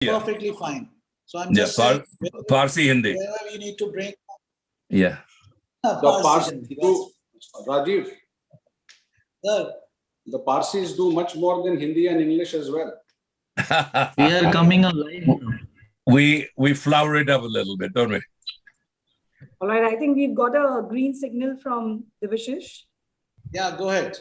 Yeah. Perfectly fine. So I'm Yeah, just saying, Parsi Hindi. wherever you need to bring Yeah. The Parsi. Parsi do, Rajiv, Sir, the Parsis do much more than Hindi and English as well. We are coming alive now. we flower it up a little bit, don't we? All right, I think we've got a green signal from Devashish. yeah, go ahead.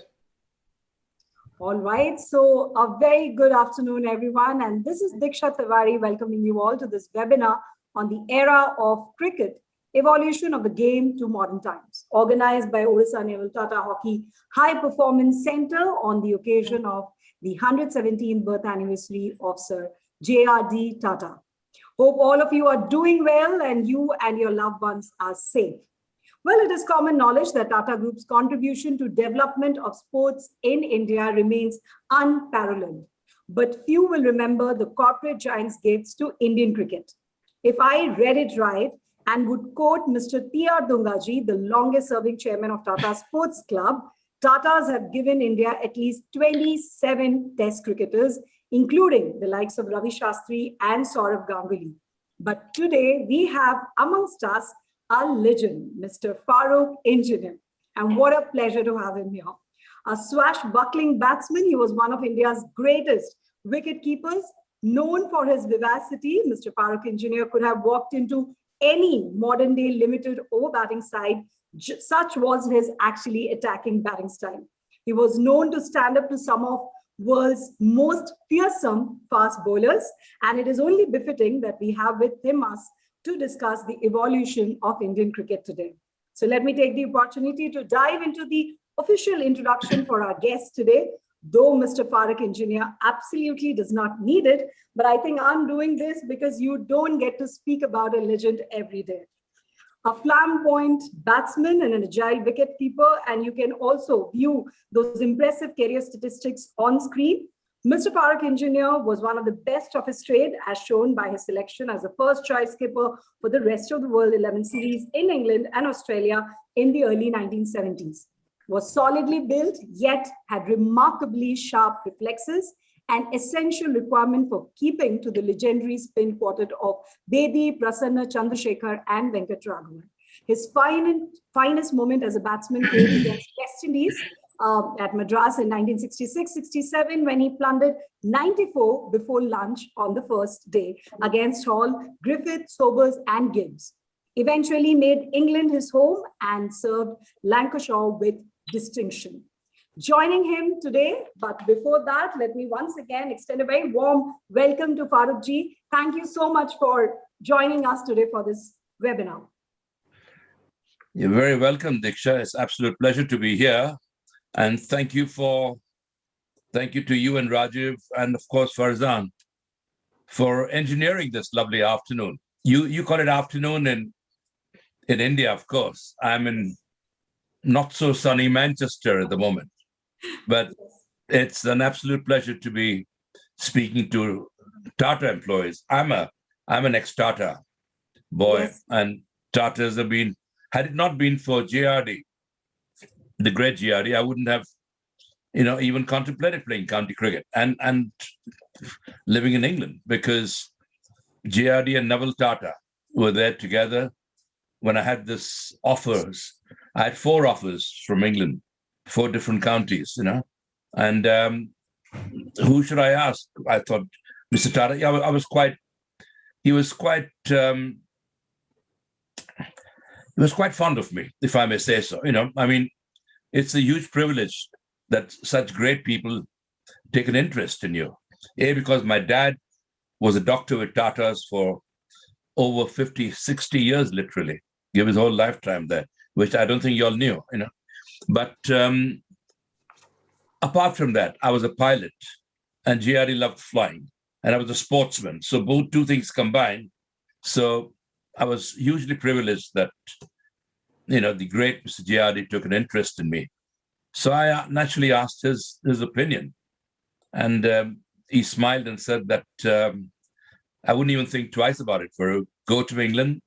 All right, so a very good afternoon, everyone. And this is Diksha Tiwari welcoming you all to this webinar on the era of cricket, evolution of the game to modern times, organized by Odisha Naval Tata Hockey High Performance Center on the occasion of the 117th birth anniversary of Sir J.R.D. Tata. Hope all of you are doing well and you and your loved ones are safe. Well, it is common knowledge that Tata Group's contribution to development of sports in India remains unparalleled. But few will remember the corporate giant's gifts to Indian cricket. If I read it right and would quote Mr. T.R. Dungaji, the longest serving chairman of Tata Sports Club, Tatas have given India at least 27 test cricketers, including the likes of Ravi Shastri and Saurav Ganguly. But today we have amongst us a legend, Mr. Farokh Engineer. And what a pleasure to have him here. A swashbuckling batsman, he was one of India's greatest wicket keepers. Known for his vivacity, Mr. Farokh Engineer could have walked into any modern day limited over batting side. Such was his actually attacking batting style. He was known to stand up to some of world's most fearsome fast bowlers. And it is only befitting that we have with him us to discuss the evolution of Indian cricket today. So let me take the opportunity to dive into the official introduction for our guest today, though Mr. Farokh Engineer absolutely does not need it, but I think I'm doing this because you don't get to speak about a legend every day. A flamboyant batsman and an agile wicketkeeper, and you can also view those impressive career statistics on screen. Mr. Farokh Engineer was one of the best of his trade, as shown by his selection as the first choice skipper for the rest of the world 11 series in England and Australia in the early 1970s. Was solidly built, yet had remarkably sharp reflexes, an essential requirement for keeping to the legendary spin quartet of Bedi, Prasanna, Chandrasekhar, and Venkatraghavan. His finest moment as a batsman came against West Indies at Madras in 1966-67 when he plundered 94 before lunch on the first day against Hall, Griffith, Sobers, and Gibbs. Eventually made England his home and served Lancashire with distinction. Joining him today, but before that, let me once again extend a very warm welcome to Farokh ji. Thank you so much for joining us today for this webinar. You're very welcome, Diksha. It's an absolute pleasure to be here. And thank you to you and Rajiv, and of course Farzan, for engineering this lovely afternoon. You call it afternoon in India, of course. I'm in not so sunny Manchester at the moment, but it's an absolute pleasure to be speaking to Tata employees. I'm an ex-Tata boy, yes. And Tatas have been, had it not been for JRD, the great JRD, I wouldn't have, even contemplated playing county cricket and living in England, because JRD and Naval Tata were there together when I had this offers. I had 4 offers from England, 4 different counties, and who should I ask? I thought Mr. Tata. Yeah, he was quite fond of me, if I may say so. It's a huge privilege that such great people take an interest in you. Because my dad was a doctor with Tatas for over 50, 60 years, literally. Gave his whole lifetime there, which I don't think you all knew, But apart from that, I was a pilot, and GRD loved flying, and I was a sportsman. So both two things combined. So I was hugely privileged that, the great Mr. GRD took an interest in me. So I naturally asked his opinion, and he smiled and said that I wouldn't even think twice about it. For go to England,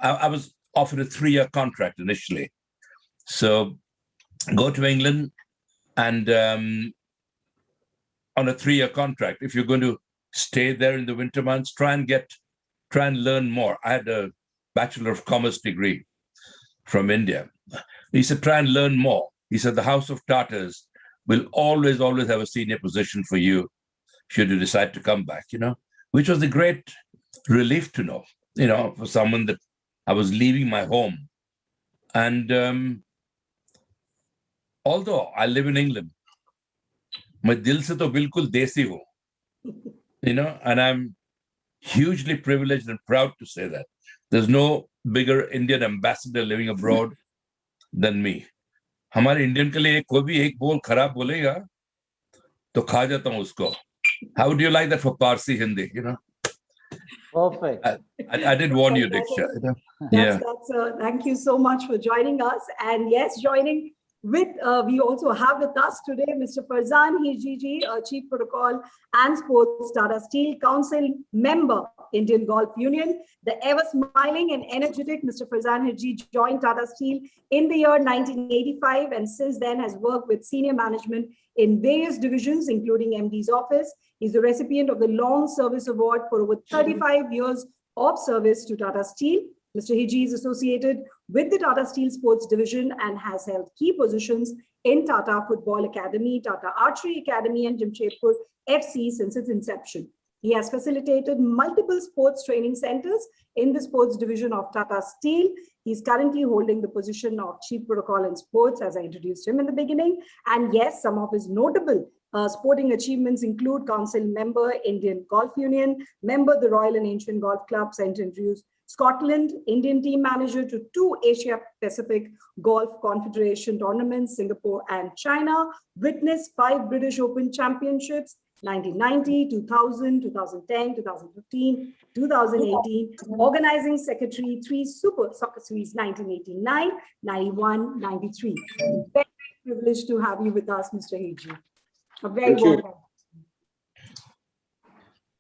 I was offered a 3-year contract initially. So go to England and on a 3-year contract, if you're going to stay there in the winter months, try and learn more. I had a Bachelor of Commerce degree from India. He said, try and learn more. He said, the House of Tartars will always have a senior position for you should you decide to come back, which was a great relief to know, for someone that I was leaving my home. And although I live in England, मैं दिल से तो बिल्कुल देसी हूँ, and I'm hugely privileged and proud to say that. There's no bigger Indian ambassador living abroad than me. हमारे Indian के लिए कोई भी एक बोल खराब बोलेगा तो खा जाता हूँ उसको. How would you like that for Parsi Hindi? Perfect. I did warn you, Diksha. Thank you so much for joining us. And yes, joining with, we also have with us today Mr. Farzan Hirji, Chief Protocol and Sports, Tata Steel Council member, Indian Golf Union. The ever smiling and energetic Mr. Farzan Hirji joined Tata Steel in the year 1985 and since then has worked with senior management in various divisions, including MD's office. He's the recipient of the Long Service Award for over 35 years of service to Tata Steel. Mr. Hirji is associated with the Tata Steel Sports Division and has held key positions in Tata Football Academy, Tata Archery Academy, and Jamshedpur FC since its inception. He has facilitated multiple sports training centers in the sports division of Tata Steel. He's currently holding the position of Chief Protocol and Sports, as I introduced him in the beginning. And yes, some of his notable sporting achievements include Council member, Indian Golf Union, member, the Royal and Ancient Golf Club, St. Andrews, Scotland, Indian team manager to 2 Asia Pacific Golf Confederation tournaments, Singapore and China, witnessed 5 British Open championships, 1990, 2000, 2010, 2015, 2018, organizing secretary 3 Super Soccer Series 1989, 91, 93. Very privileged to have you with us, Mr. Hirji. A very welcome.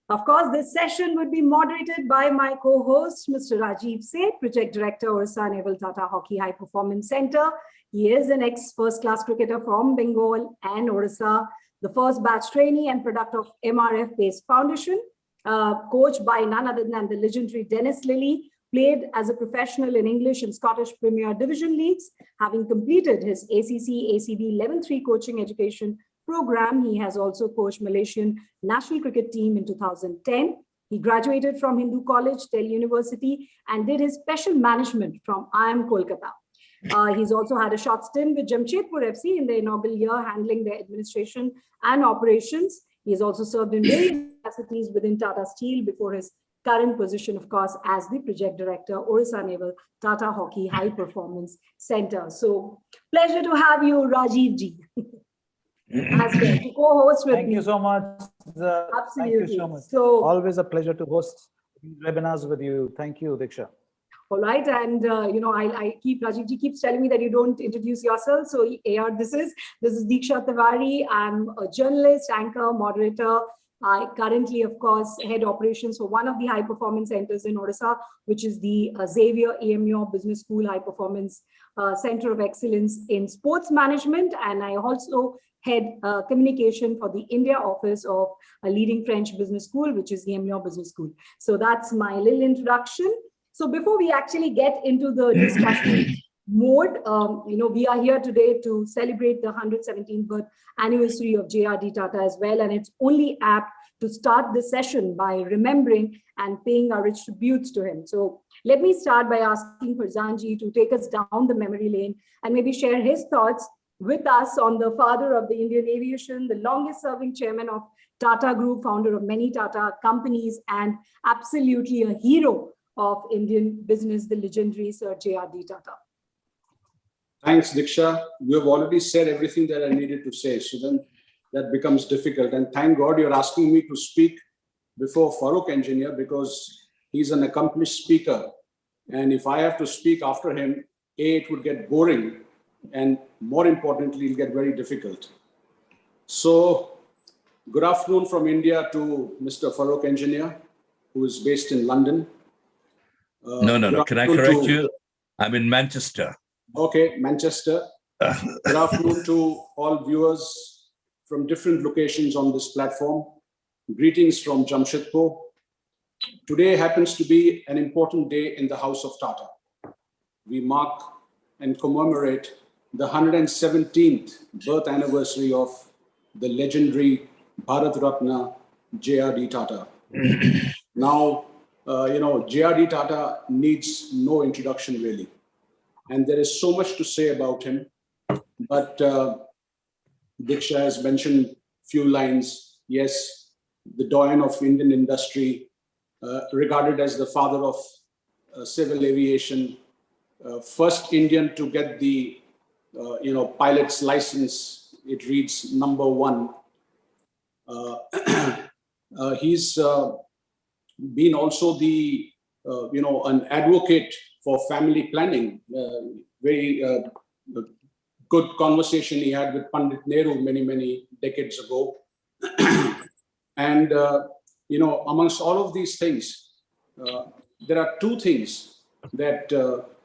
Of course, this session would be moderated by my co-host, Mr. Rajiv Seth, Project Director, Orissa Naval Tata Hockey High Performance Center. He is an ex-first-class cricketer from Bengal and Orissa, the first batch trainee and product of MRF-based foundation, coached by none other than the legendary Dennis Lilly, played as a professional in English and Scottish Premier Division leagues, having completed his ACC ACB Level 3 coaching education program. He has also coached Malaysian national cricket team in 2010. He graduated from Hindu College, Delhi University, and did his special management from IIM Kolkata. He's also had a short stint with Jamshedpur FC in the inaugural year, handling their administration and operations. He has also served in various capacities within Tata Steel before his current position, of course, as the Project Director, Orissa Naval Tata Hockey High Performance Center. So, pleasure to have you, Rajiv ji. As well, to co-host with me. Thank you so much. Absolutely. Thank you so much. So, always a pleasure to host webinars with you. Thank you, Diksha. all right, and Rajiv ji keeps telling me that you don't introduce yourself. So here, this is Diksha Tiwari. I'm a journalist, anchor, moderator. I currently, of course, head operations for one of the high performance centers in Orissa, which is the Xavier EMU Business School High Performance Center of Excellence in Sports Management. And I also head communication for the India office of a leading French business school, which is the EMU Business School. So that's my little introduction. So before we actually get into the discussion mode, we are here today to celebrate the 117th birth anniversary of JRD Tata as well. And it's only apt to start the session by remembering and paying our rich tributes to him. So let me start by asking Farzanji to take us down the memory lane and maybe share his thoughts with us on the father of the Indian aviation, the longest serving chairman of Tata Group, founder of many Tata companies, and absolutely a hero of Indian business, the legendary Sir JRD Tata. Thanks, Diksha. You have already said everything that I needed to say, so then that becomes difficult. And thank God you're asking me to speak before Farokh Engineer, because he's an accomplished speaker. And if I have to speak after him, it would get boring. And more importantly, it'll get very difficult. So good afternoon from India to Mr. Farokh Engineer, who is based in London. No. Can I correct you? I'm in Manchester. Okay, Manchester. Good afternoon to all viewers from different locations on this platform. Greetings from Jamshedpur. Today happens to be an important day in the House of Tata. We mark and commemorate the 117th birth anniversary of the legendary Bharat Ratna J.R.D. Tata. Now, J.R.D. Tata needs no introduction really. And there is so much to say about him. But Diksha has mentioned few lines. Yes, the doyen of Indian industry, regarded as the father of civil aviation, first Indian to get the pilot's license. It reads number 1. He's been also the an advocate for family planning. Very good conversation he had with Pandit Nehru many decades ago. And amongst all of these things, there are two things that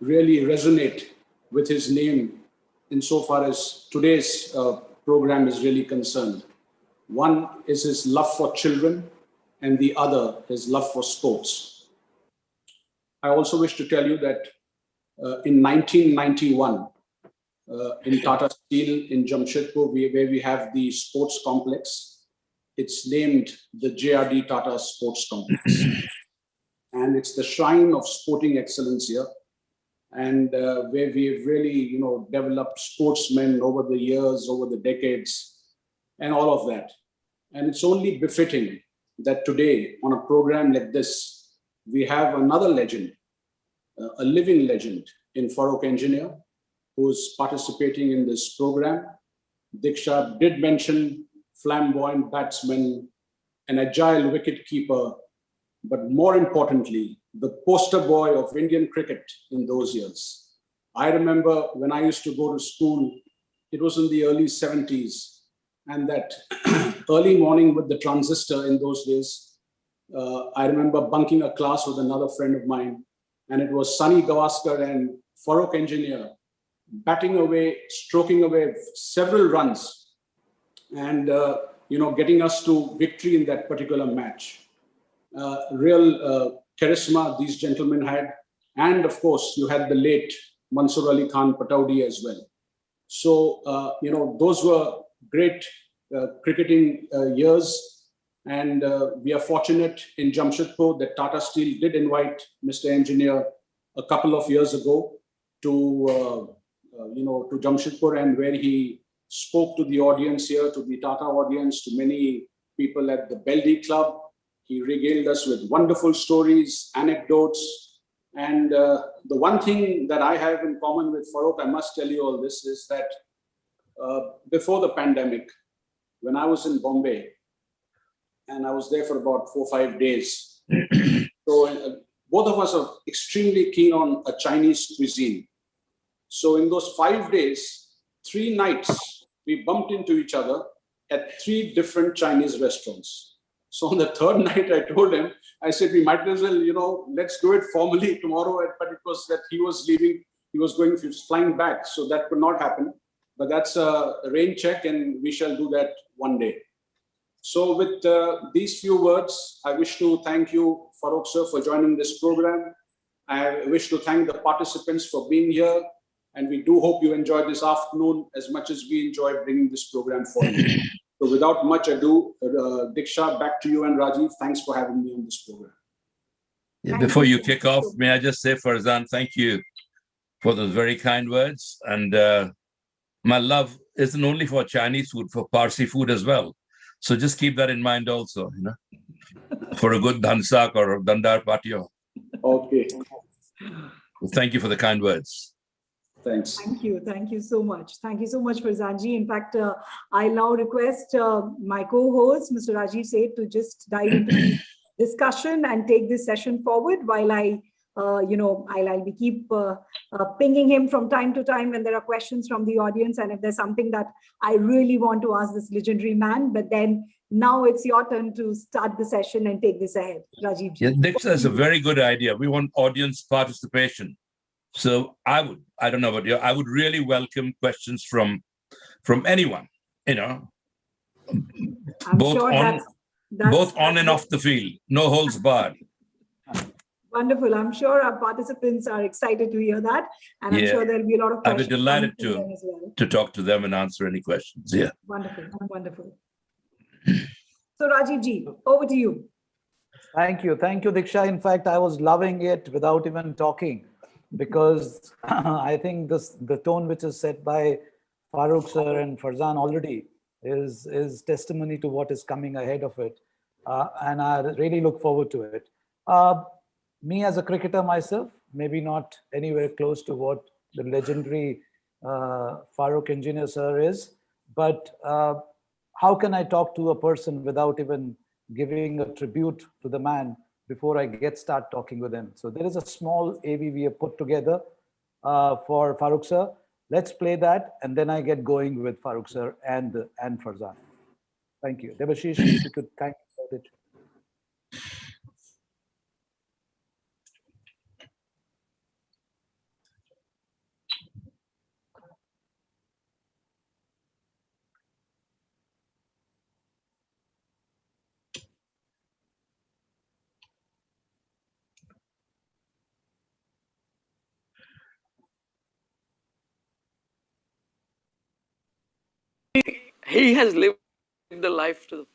really resonate with his name insofar as today's program is really concerned. One is his love for children, and the other his love for sports. I also wish to tell you that in 1991, in Tata Steel in Jamshedpur, where we have the sports complex, it's named the J.R.D. Tata Sports Complex. And it's the shrine of sporting excellence here, and where we've really, developed sportsmen over the years, over the decades, and all of that. And it's only befitting that today, on a program like this, we have another legend, a living legend in Farokh Engineer, who's participating in this program. Diksha did mention flamboyant batsman, an agile wicket keeper, but more importantly, the poster boy of Indian cricket in those years. I remember when I used to go to school, it was in the early 70s, and that early morning with the transistor in those days, I remember bunking a class with another friend of mine, and it was Sunny Gavaskar and Farokh Engineer batting away, stroking away several runs, and getting us to victory in that particular match. Real charisma these gentlemen had, and of course you had the late Mansur Ali Khan Pataudi as well. So those were great cricketing years, and we are fortunate in Jamshedpur that Tata Steel did invite Mr. Engineer a couple of years ago to Jamshedpur, and where he spoke to the audience here, to the Tata audience, to many people at the Beldi Club. He regaled us with wonderful stories, anecdotes. And the one thing that I have in common with Farokh, I must tell you all this, is that before the pandemic, when I was in Bombay, and I was there for about 4 or 5 days, so both of us are extremely keen on a Chinese cuisine. So in those 5 days, 3 nights, we bumped into each other at 3 different Chinese restaurants. So on the 3rd night, I told him, I said, we might as well, let's do it formally tomorrow. But it was that he was leaving, he was flying back. So that could not happen. But that's a rain check, and we shall do that one day. So with these few words, I wish to thank you, Farokh sir, for joining this program. I wish to thank the participants for being here. And we do hope you enjoyed this afternoon as much as we enjoyed bringing this program for you. So without much ado, Diksha, back to you, and Rajiv, thanks for having me on this program. Yeah, before you kick off, may I just say, Farzan, thank you for those very kind words. And my love isn't only for Chinese food, for Parsi food as well. So just keep that in mind also, for a good dhansak or dandar patio. Okay. Thank you for the kind words. Thanks. Thank you so much. Thank you so much, Farzanji. In fact, I now request my co-host, Mr. Rajiv Seth, to just dive into the discussion and take this session forward while I'll be keep pinging him from time to time when there are questions from the audience, and if there's something that I really want to ask this legendary man. But then now it's your turn to start the session and take this ahead, Rajiv. Yeah, Diksha is a very good idea. We want audience participation. So I don't know about you, I would really welcome questions from anyone, I'm sure Both on and off the field, no holds barred. Wonderful. I'm sure our participants are excited to hear that. And I'm Yeah. sure there'll be a lot of I'd be questions delighted coming from them as well. to talk to them and answer any questions. Yeah. Wonderful. Wonderful. So Rajiv ji, over to you. Thank you. Thank you, Diksha. In fact, I was loving it without even talking because I think the tone which is set by Farokh sir and Farzan already is testimony to what is coming ahead of it. And I really look forward to it. Me as a cricketer myself, maybe not anywhere close to what the legendary Farokh engineer sir is, but how can I talk to a person without even giving a tribute to the man before I start talking with him? So there is a small AV we have put together for Farokh sir. Let's play that, and then I get going with Farokh sir and Farzan. Thank you. Debashish, if you could kindly play it. He has lived the life to the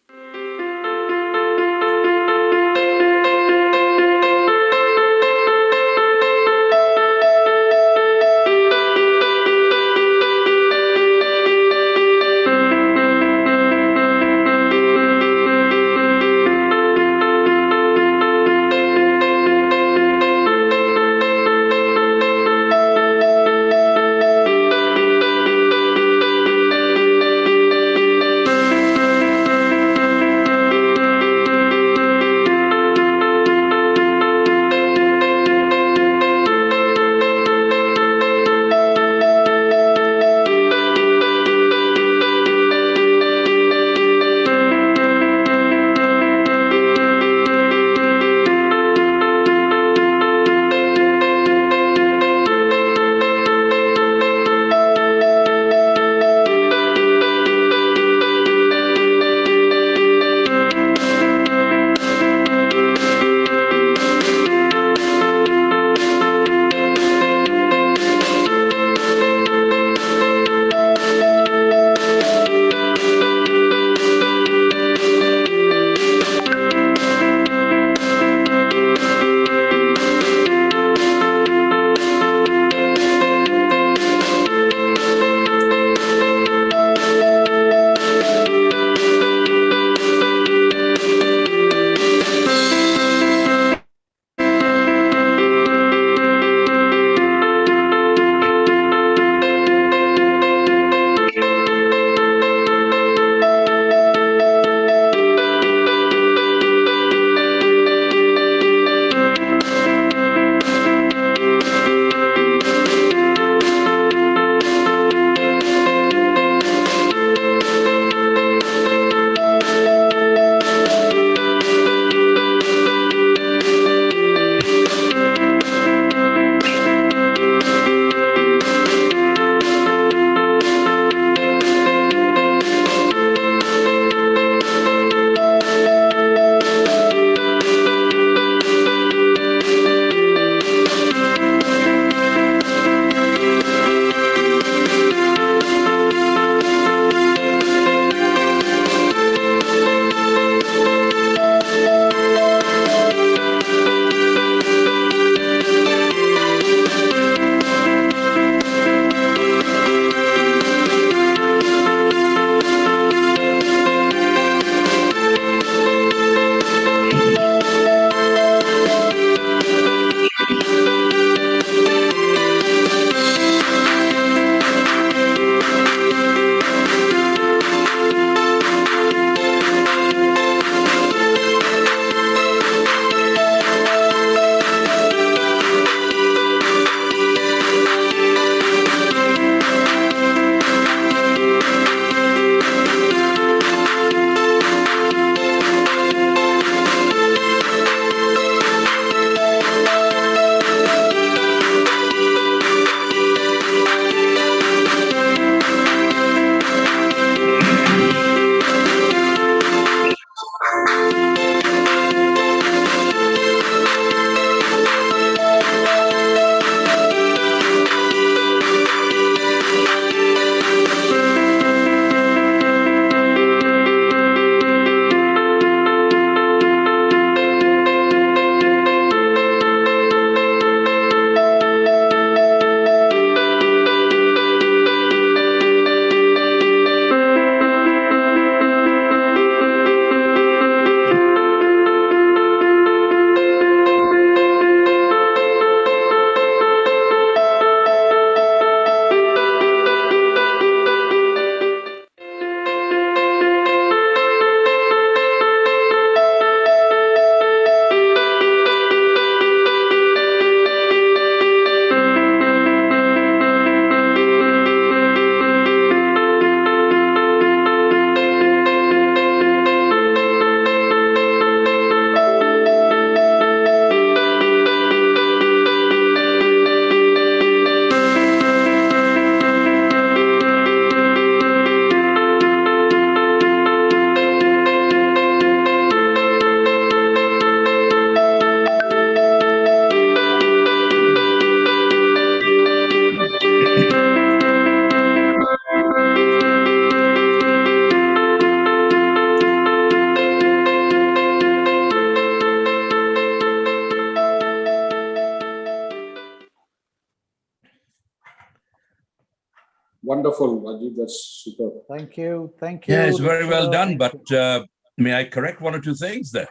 Wonderful, Rajiv. That's super. Thank you. Thank you. Yeah, it's very well Diksha. done. Thank But you. may I correct one or two things there,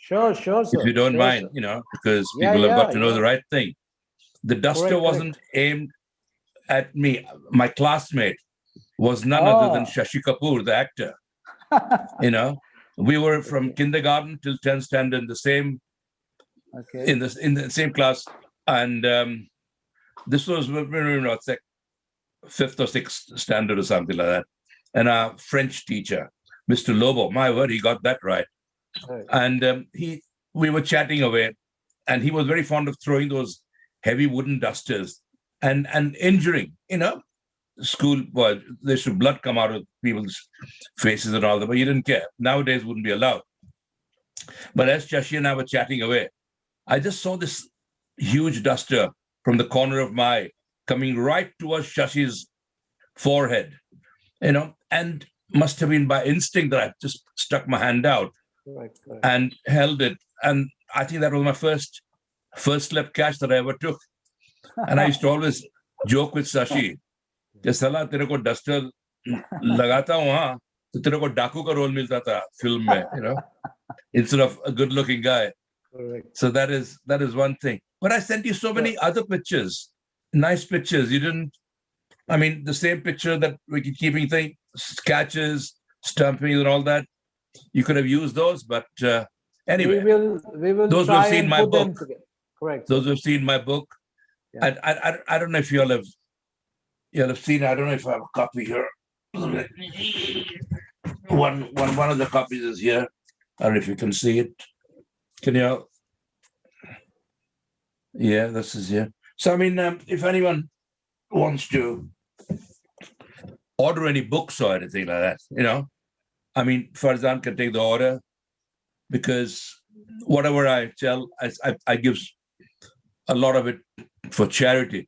Sure, sure, sir. if you don't Sure, mind? sir. Because Yeah, people have got yeah, to know yeah. the right thing. The duster Correct, wasn't correct. aimed at me. My classmate was none other than Shashi Kapoor, the actor. We were from kindergarten till 10th standard in the same Okay. in the same class, and this was it's like fifth or sixth standard or something like that. And our French teacher, Mr. Lobo, my word, he got that right. Right. And we were chatting away, and he was very fond of throwing those heavy wooden dusters and injuring. School boys, there should blood come out of people's faces and all that, but he didn't care. Nowadays wouldn't be allowed. But as Shashi and I were chatting away, I just saw this huge duster from the corner of my eye coming right towards Shashi's forehead, and must have been by instinct that I just stuck my hand out Correct, correct. and held it. And I think that was my first slip catch that I ever took. And I used to always joke with Shashi, कि साला तेरे को duster लगाता हूँ हाँ तो तेरे को डाकू का रोल मिलता था फिल्म में, instead of a good-looking guy. Correct. So that is one thing. But I sent you so many other pictures, nice pictures. You didn't. I mean, the same picture that we keep keeping thing, catches, stumping, and all that. You could have used those, but anyway, we will those who try have seen and my put them book, together. Correct. those sir. who have seen my book, Yeah. I don't know if you'll have seen. I don't know if I have a copy here. One of the copies is here. I don't know if you can see it. Can you? Yeah, this is here. So I mean, if anyone wants to order any books or anything like that, I mean, Farzan can take the order, because whatever I tell, I give a lot of it for charity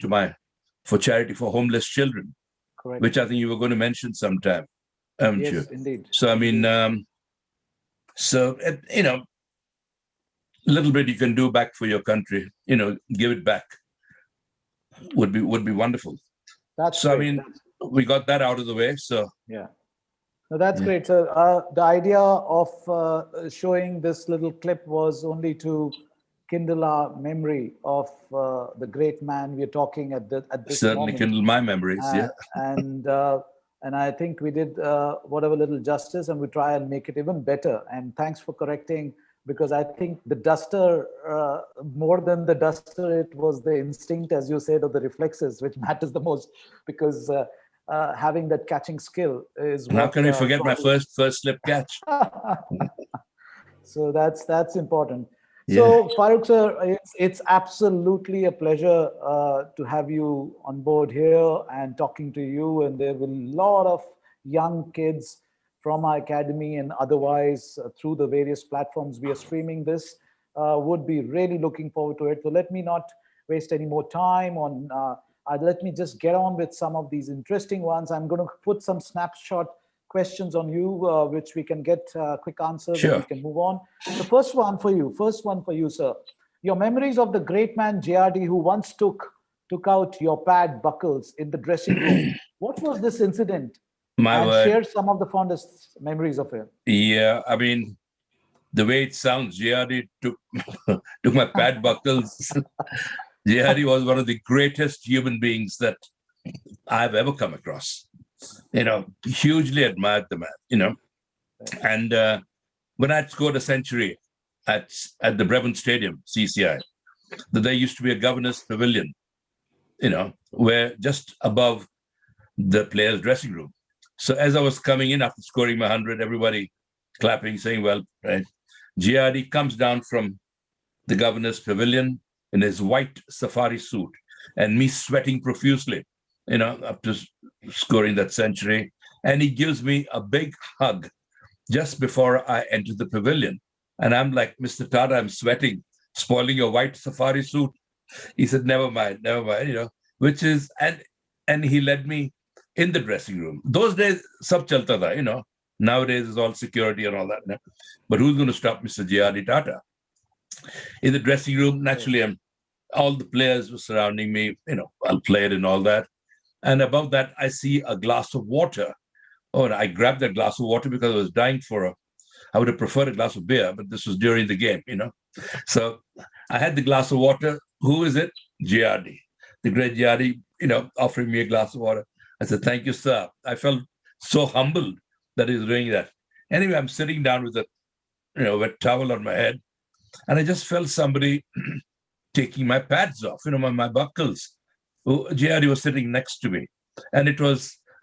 for homeless children, Correct. which I think you were going to mention sometime, haven't you? Yes, indeed. So I mean, a little bit you can do back for your country, give it back would be wonderful. That's So great. I mean, we got that out of the way. So Yeah. No, that's Yeah. great. So the idea of showing this little clip was only to kindle our memory of the great man we're talking at this certainly moment. kindle my memories. Yeah. And I think we did whatever little justice, and we try and make it even better. And thanks for correcting, because I think the duster, more than the duster, it was the instinct, as you said, or the reflexes, which matters the most, because having that catching skill is And how what, can I forget my probably- first slip catch? So that's important. So Farokh sir, it's absolutely a pleasure to have you on board here and talking to you. And there will be a lot of young kids from our academy and otherwise through the various platforms we are streaming this, would be really looking forward to it. So let me not waste any more time on, let me just get on with some of these interesting ones. I'm going to put some snapshot questions on you, which we can get quick answers. Sure. And we can move on. The first one for you, sir. Your memories of the great man JRD, who once took out your pad buckles in the dressing room. What was this incident? My And word. share some of the fondest memories of him. Yeah, I mean, the way it sounds, JRD took my pad buckles. JRD was one of the greatest human beings that I've ever come across. Hugely admired the man, And when I'd scored a century at the Brevin Stadium, CCI, there used to be a governor's pavilion, where just above the players' dressing room. So as I was coming in after scoring my 100, everybody clapping, saying, well, right. JRD comes down from the governor's pavilion in his white safari suit, and me sweating profusely, after scoring that century. And he gives me a big hug just before I enter the pavilion. And I'm like, Mr. Tata, I'm sweating, spoiling your white safari suit. He said, never mind, which is, and he led me in the dressing room. Those days, sab chalta tha, Nowadays, it's all security and all that. But who's going to stop Mr. JRD Tata? In the dressing room, naturally, all the players were surrounding me, I'll play it and all that. And above that, I see a glass of water. Oh, and I grabbed that glass of water because I was dying for I would have preferred a glass of beer, but this was during the game, So I had the glass of water. Who is it? Giardi, the great Giardi, offering me a glass of water. I said, thank you, sir. I felt so humbled that he's doing that. Anyway, I'm sitting down with a, wet towel on my head, and I just felt somebody taking my pads off, my buckles. Giardi was sitting next to me. And I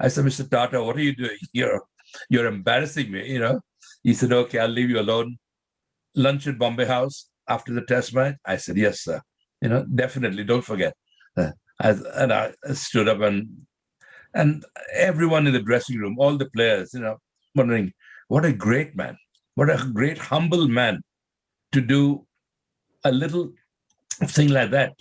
said, Mr. Tata, what are you doing here? You're embarrassing me, He said, okay, I'll leave you alone. Lunch at Bombay House after the test match? I said, yes, sir. Definitely, don't forget. I stood up and everyone in the dressing room, all the players, wondering, what a great man, what a great, humble man to do a little thing like that.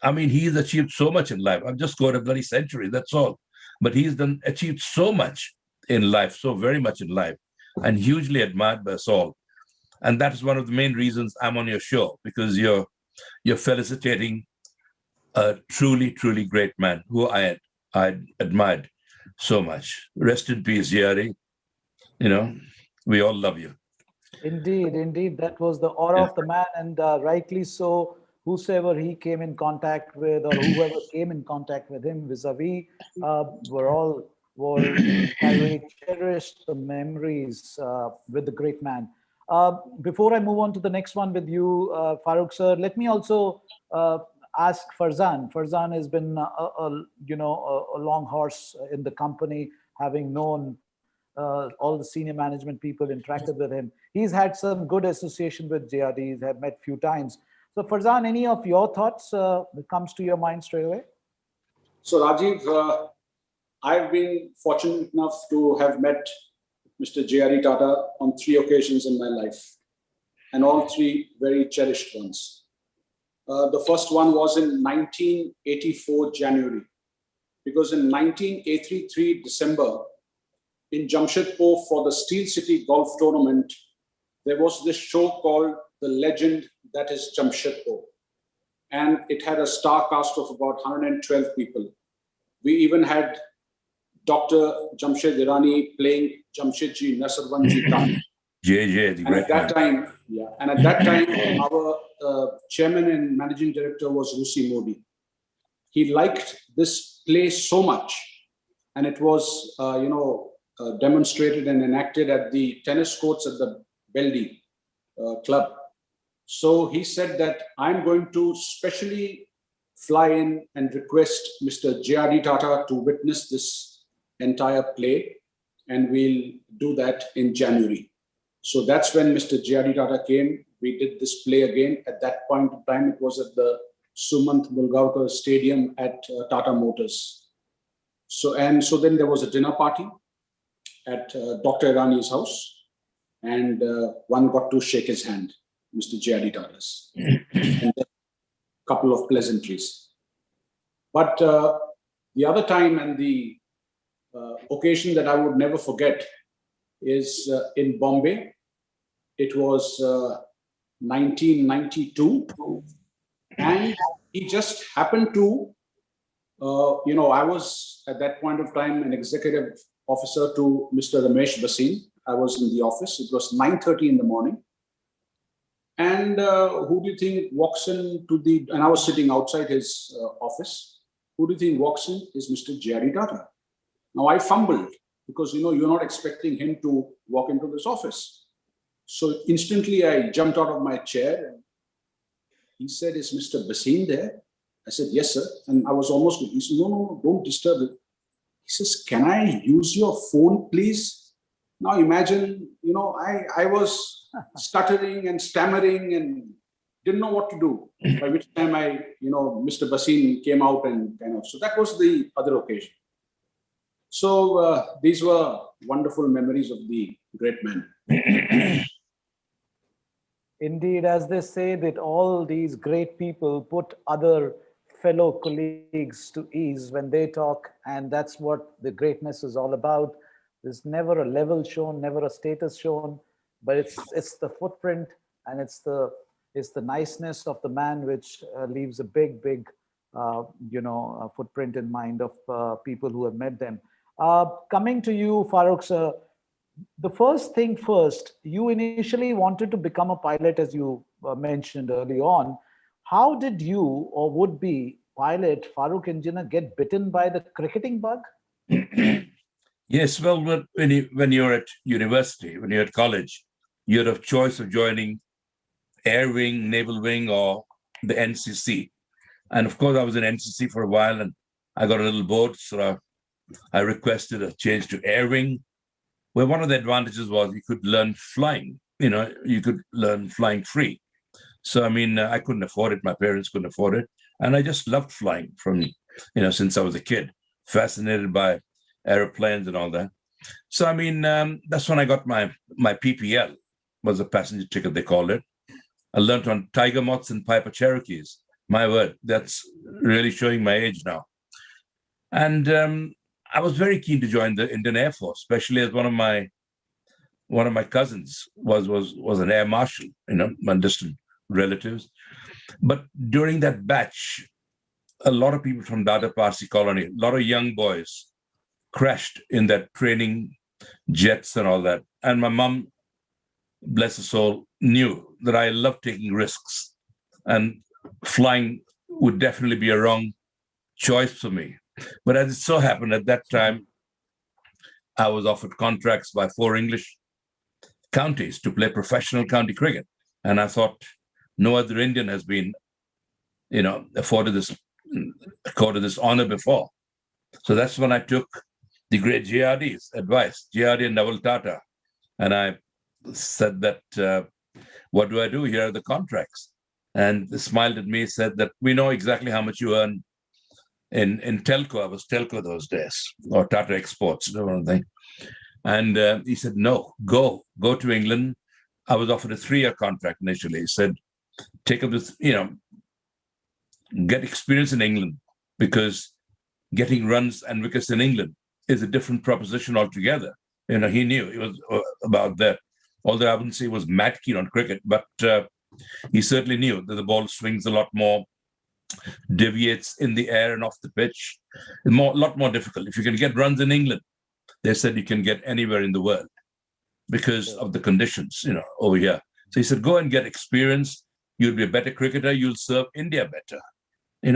I mean, he's achieved so much in life. I've just got a bloody century, that's all. But he's achieved so much in life, so very much in life, and hugely admired by us all. And that's one of the main reasons I'm on your show, because you're felicitating a truly, truly great man who I admired so much. Rest in peace, Yari. We all love you. Indeed, indeed. That was the aura of the man, and rightly so. Whosoever he came in contact with, or whoever came in contact with him vis-a-vis, were carried, cherished the memories with the great man. Before I move on to the next one with you, Farokh sir, let me also ask Farzan. Farzan has been, a long horse in the company, having known all the senior management people, interacted with him. He's had some good association with JRDs, have met few times. So Farzan, any of your thoughts that comes to your mind straight away? So Rajiv, I've been fortunate enough to have met Mr. J.R.D. Tata on 3 occasions in my life, and all 3 very cherished ones. The first one was in 1984 January, because in 1983 December, in Jamshedpur for the Steel City Golf Tournament, there was this show called The Legend That Is Jamshedpur. And it had a star cast of about 112 people. We even had Dr. Jamshed Irani playing Jamshedji Nasrbanji Khan. JJ, the great man. And at that time, our chairman and managing director was Rusi Modi. He liked this play so much, and it was, demonstrated and enacted at the tennis courts at the Beldi club. So he said that I'm going to specially fly in and request Mr. J.R.D. Tata to witness this entire play, and we'll do that in January. So that's when Mr. J.R.D. Tata came. We did this play again. At that point in time, it was at the Sumant Mulgaonkar Stadium at Tata Motors. So then there was a dinner party at Dr. Irani's house, and one got to shake his hand, Mr. J.R.D. Tata's, and then a couple of pleasantries. But the other time and the occasion that I would never forget is in Bombay. It was 1992, and he just happened to, I was at that point of time an executive officer to Mr. Ramesh Bhasin. I was in the office. It was 9:30 in the morning. And who do you think walks in and I was sitting outside his office. Who do you think walks in is Mr. J.R.D. Tata. Now I fumbled because, you're not expecting him to walk into this office. So instantly I jumped out of my chair, and he said, is Mr. Bhasin there? I said, yes, sir. And I was almost, he said, no, don't disturb it. He says, can I use your phone, please? Now imagine, I was stuttering and stammering and didn't know what to do. By which time Mr. Bhasin came out and so that was the other occasion. So these were wonderful memories of the great man. Indeed, as they say that all these great people put other fellow colleagues to ease when they talk, and that's what the greatness is all about. There's never a level shown, never a status shown, but it's the footprint, and it's the niceness of the man which leaves a big footprint in mind of people who have met them. Coming to you, Farokh sir, the first thing first, you initially wanted to become a pilot, as you mentioned early on. How did you or would-be pilot Farokh Engineer get bitten by the cricketing bug? Yes, well, when you're at university, when you're at college, you had a choice of joining Air Wing, Naval Wing, or the NCC. And of course, I was in NCC for a while, and I got a little bored, so I requested a change to Air Wing, where one of the advantages was you could learn flying. You could learn flying free. So, I mean, I couldn't afford it. My parents couldn't afford it. And I just loved flying since I was a kid, fascinated by airplanes and all that. So, I mean, that's when I got my PPL, was a passenger ticket, they called it. I learned on Tiger Moths and Piper Cherokees. My word, that's really showing my age now. And I was very keen to join the Indian Air Force, especially as one of my cousins was an air marshal, my distant relatives. But during that batch, a lot of people from Dada Parsi colony, a lot of young boys crashed in that training jets and all that. And my mom, bless her soul, knew that I loved taking risks, and flying would definitely be a wrong choice for me. But as it so happened, at that time, I was offered contracts by 4 English counties to play professional county cricket. And I thought, no other Indian has been, accorded this honor before. So that's when I took the great JRD's advice, JRD and Naval Tata. And I said that, what do I do? Here are the contracts. And they smiled at me, said that we know exactly how much you earn in Telco. I was Telco those days, or Tata Exports, one thing. And he said, no, go to England. I was offered a 3-year contract initially. He said, take up this, get experience in England, because getting runs and wickets in England is a different proposition altogether. He knew it was about that. Although I wouldn't say he was mad keen on cricket, but he certainly knew that the ball swings a lot more, deviates in the air and off the pitch. A lot more difficult. If you can get runs in England, they said you can get anywhere in the world because of the conditions, over here. So he said, go and get experience. You'll be a better cricketer. You'll serve India better.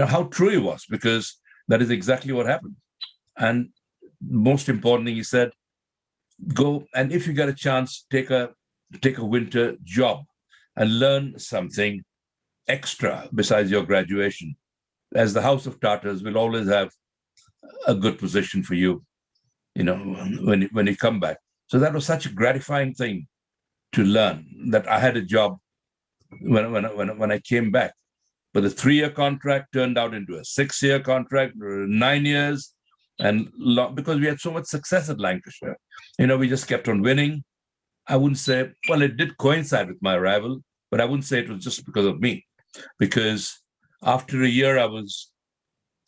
How true he was, because that is exactly what happened. And most important thing, he said, go, and if you get a chance, take a winter job and learn something extra besides your graduation. As the House of Tatas will always have a good position for you, when you come back. So that was such a gratifying thing to learn, that I had a job when I came back. But the 3-year contract turned out into a 6-year contract, 9 years, and because we had so much success at Lancashire, we just kept on winning. I wouldn't say, well, it did coincide with my arrival, but I wouldn't say it was just because of me, because after a year I was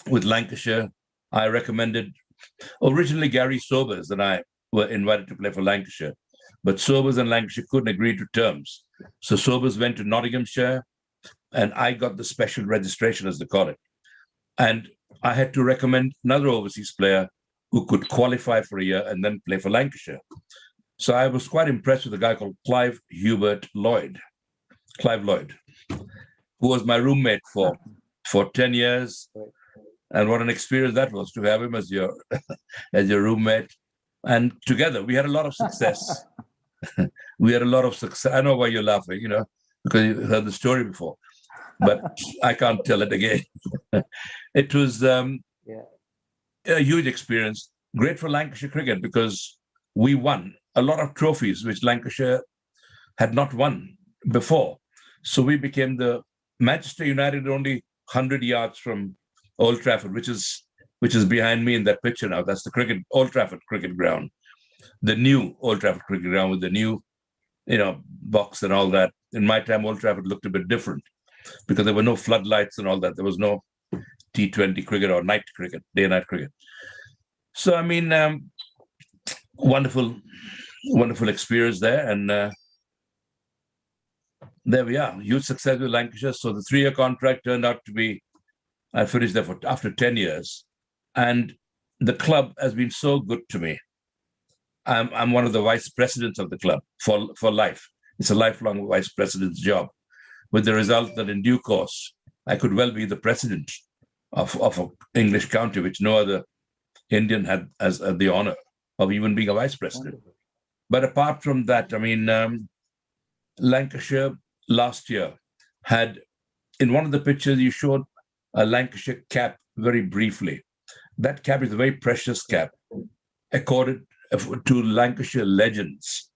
with Lancashire, I recommended, originally Gary Sobers and I were invited to play for Lancashire, but Sobers and Lancashire couldn't agree to terms. So Sobers went to Nottinghamshire, and I got the special registration, as they call it. And I had to recommend another overseas player who could qualify for a year and then play for Lancashire. So I was quite impressed with a guy called Clive Lloyd, who was my roommate for 10 years. And what an experience that was, to have him as your roommate. And together we had a lot of success. I know why you're laughing, because you heard the story before, but I can't tell it again. It was a huge experience, great for Lancashire cricket, because we won a lot of trophies which Lancashire had not won before. So we became the Manchester United, only 100 yards from Old Trafford, which is behind me in that picture now. That's the Old Trafford cricket ground, the new Old Trafford cricket ground with the new, box and all that. In my time, Old Trafford looked a bit different because there were no floodlights and all that. There was no T20 cricket or night cricket, day-night cricket. So, I mean, wonderful experience there. And there we are, huge success with Lancashire. So the 3-year contract turned out to be I finished there after 10 years. And the club has been so good to me. I'm one of the vice presidents of the club for life. It's a lifelong vice president's job, with the result that in due course, I could well be the president of an English county, which no other Indian had as the honor of even being a vice president. Wonderful. But apart from that, I mean, Lancashire last year had, in one of the pictures, you showed a Lancashire cap very briefly. That cap is a very precious cap, accorded to Lancashire legends.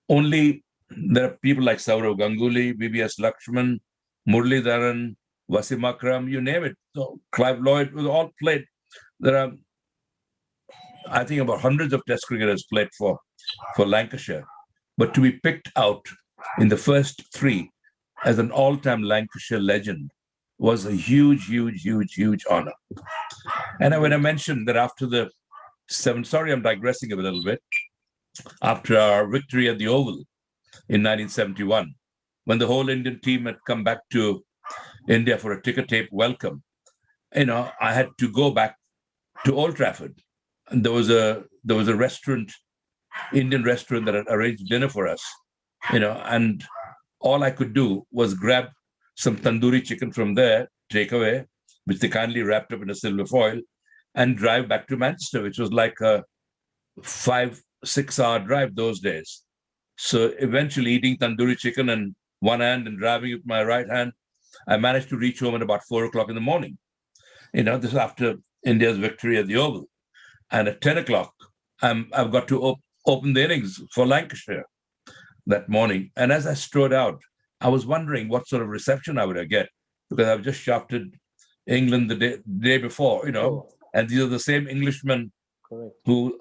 Only there are people like Saurav Ganguly, BBS Lakshman, Muralidharan, Wasim Akram, you name it. So Clive Lloyd was all played. There are, I think, about hundreds of Test cricketers played for Lancashire. But to be picked out in the first three as an all-time Lancashire legend was a huge, huge, huge, huge honor. And when I mentioned that after the sorry, I'm digressing a little bit, after our victory at the Oval in 1971, when the whole Indian team had come back to India for a ticker tape welcome, I had to go back to Old Trafford. And there was a restaurant, Indian restaurant, that had arranged dinner for us, and all I could do was grab some tandoori chicken from there, take away, which they kindly wrapped up in a silver foil, and drive back to Manchester, which was like a 5-6 hour drive those days. So eventually, eating tandoori chicken in one hand and driving with my right hand, I managed to reach home at about 4 o'clock in the morning. This is after India's victory at the Oval. And at 10 o'clock, I've got to open the innings for Lancashire that morning. And as I strode out, I was wondering what sort of reception I would get, because I've just shafted England the day before, and these are the same Englishmen Correct. who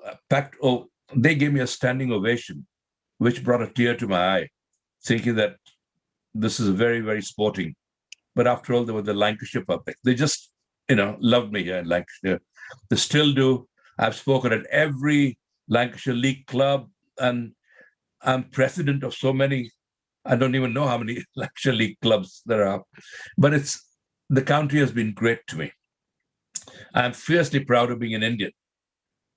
they gave me a standing ovation, which brought a tear to my eye, thinking that this is very, very sporting. But after all, they were the Lancashire public. They just, loved me here in Lancashire. They still do. I've spoken at every Lancashire League club, and I'm president of so many. I don't even know how many Lancashire League clubs there are. But the county has been great to me. I'm fiercely proud of being an Indian,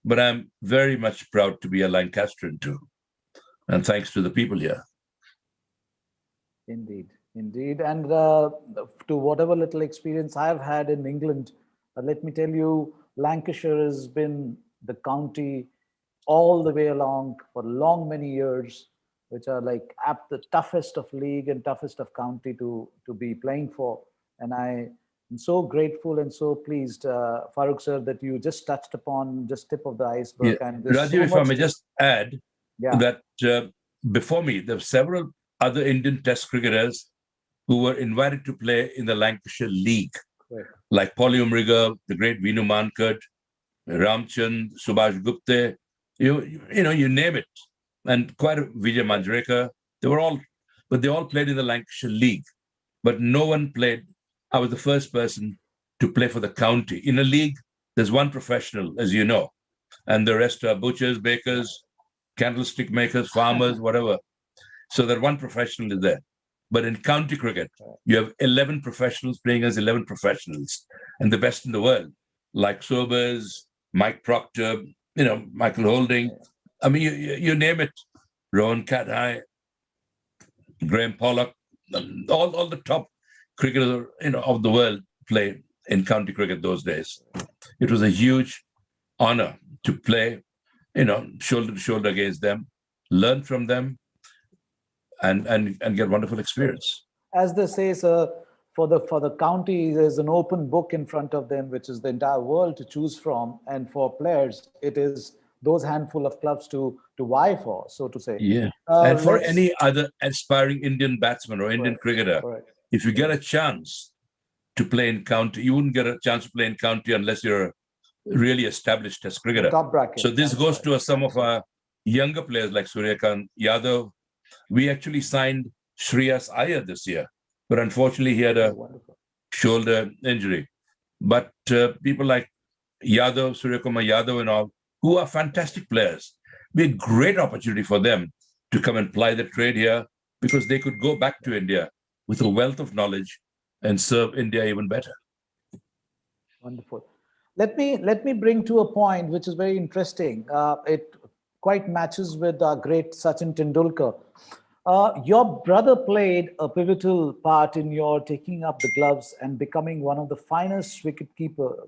but I'm very much proud to be a Lancastrian too. And thanks to the people here. Indeed, indeed. And to whatever little experience I've had in England, let me tell you, Lancashire has been the county all the way along for many years, which are like the toughest of league and toughest of county to be playing for. And I am so grateful and so pleased, Farokh sir, that you just touched upon just tip of the iceberg. Yeah. And Rajiv, if I may just add that before me, there were several other Indian Test cricketers who were invited to play in the Lancashire League, like Polly Umriga, the great Vinu Mankad, Ramchand, Subhash Gupte, you name it, and quite a Vijay Manjrekar. They all played in the Lancashire League, but no one played. I was the first person to play for the county. In a league, there's one professional, as you know, and the rest are butchers, bakers, candlestick makers, farmers, whatever. So that one professional is there. But in county cricket, you have 11 professionals playing as 11 professionals, and the best in the world, like Sobers, Mike Proctor, Michael Holding. I mean, you name it. Rohan Kathai, Graham Pollock, all the top cricketers of the world played in county cricket those days. It was a huge honor to play, shoulder to shoulder against them, learn from them, and get wonderful experience. As they say, sir, for the county, there's an open book in front of them, which is the entire world to choose from. And for players, it is those handful of clubs to vie for, so to say. Yeah. And for any other aspiring Indian batsman or Indian cricketer, if you get a chance to play in county, you wouldn't get a chance to play in county unless you're a really established Test cricketer. Top bracket. So this goes to some of our younger players like Suryakant Yadav. We actually signed Shreyas Iyer this year, but unfortunately he had a shoulder injury. But people like Yadav, Suryakumar Yadav and all, who are fantastic players, be a great opportunity for them to come and ply their trade here, because they could go back to India with a wealth of knowledge and serve India even better. Wonderful. Let me bring to a point which is very interesting. It quite matches with our great Sachin Tendulkar. Your brother played a pivotal part in your taking up the gloves and becoming one of the finest wicketkeeper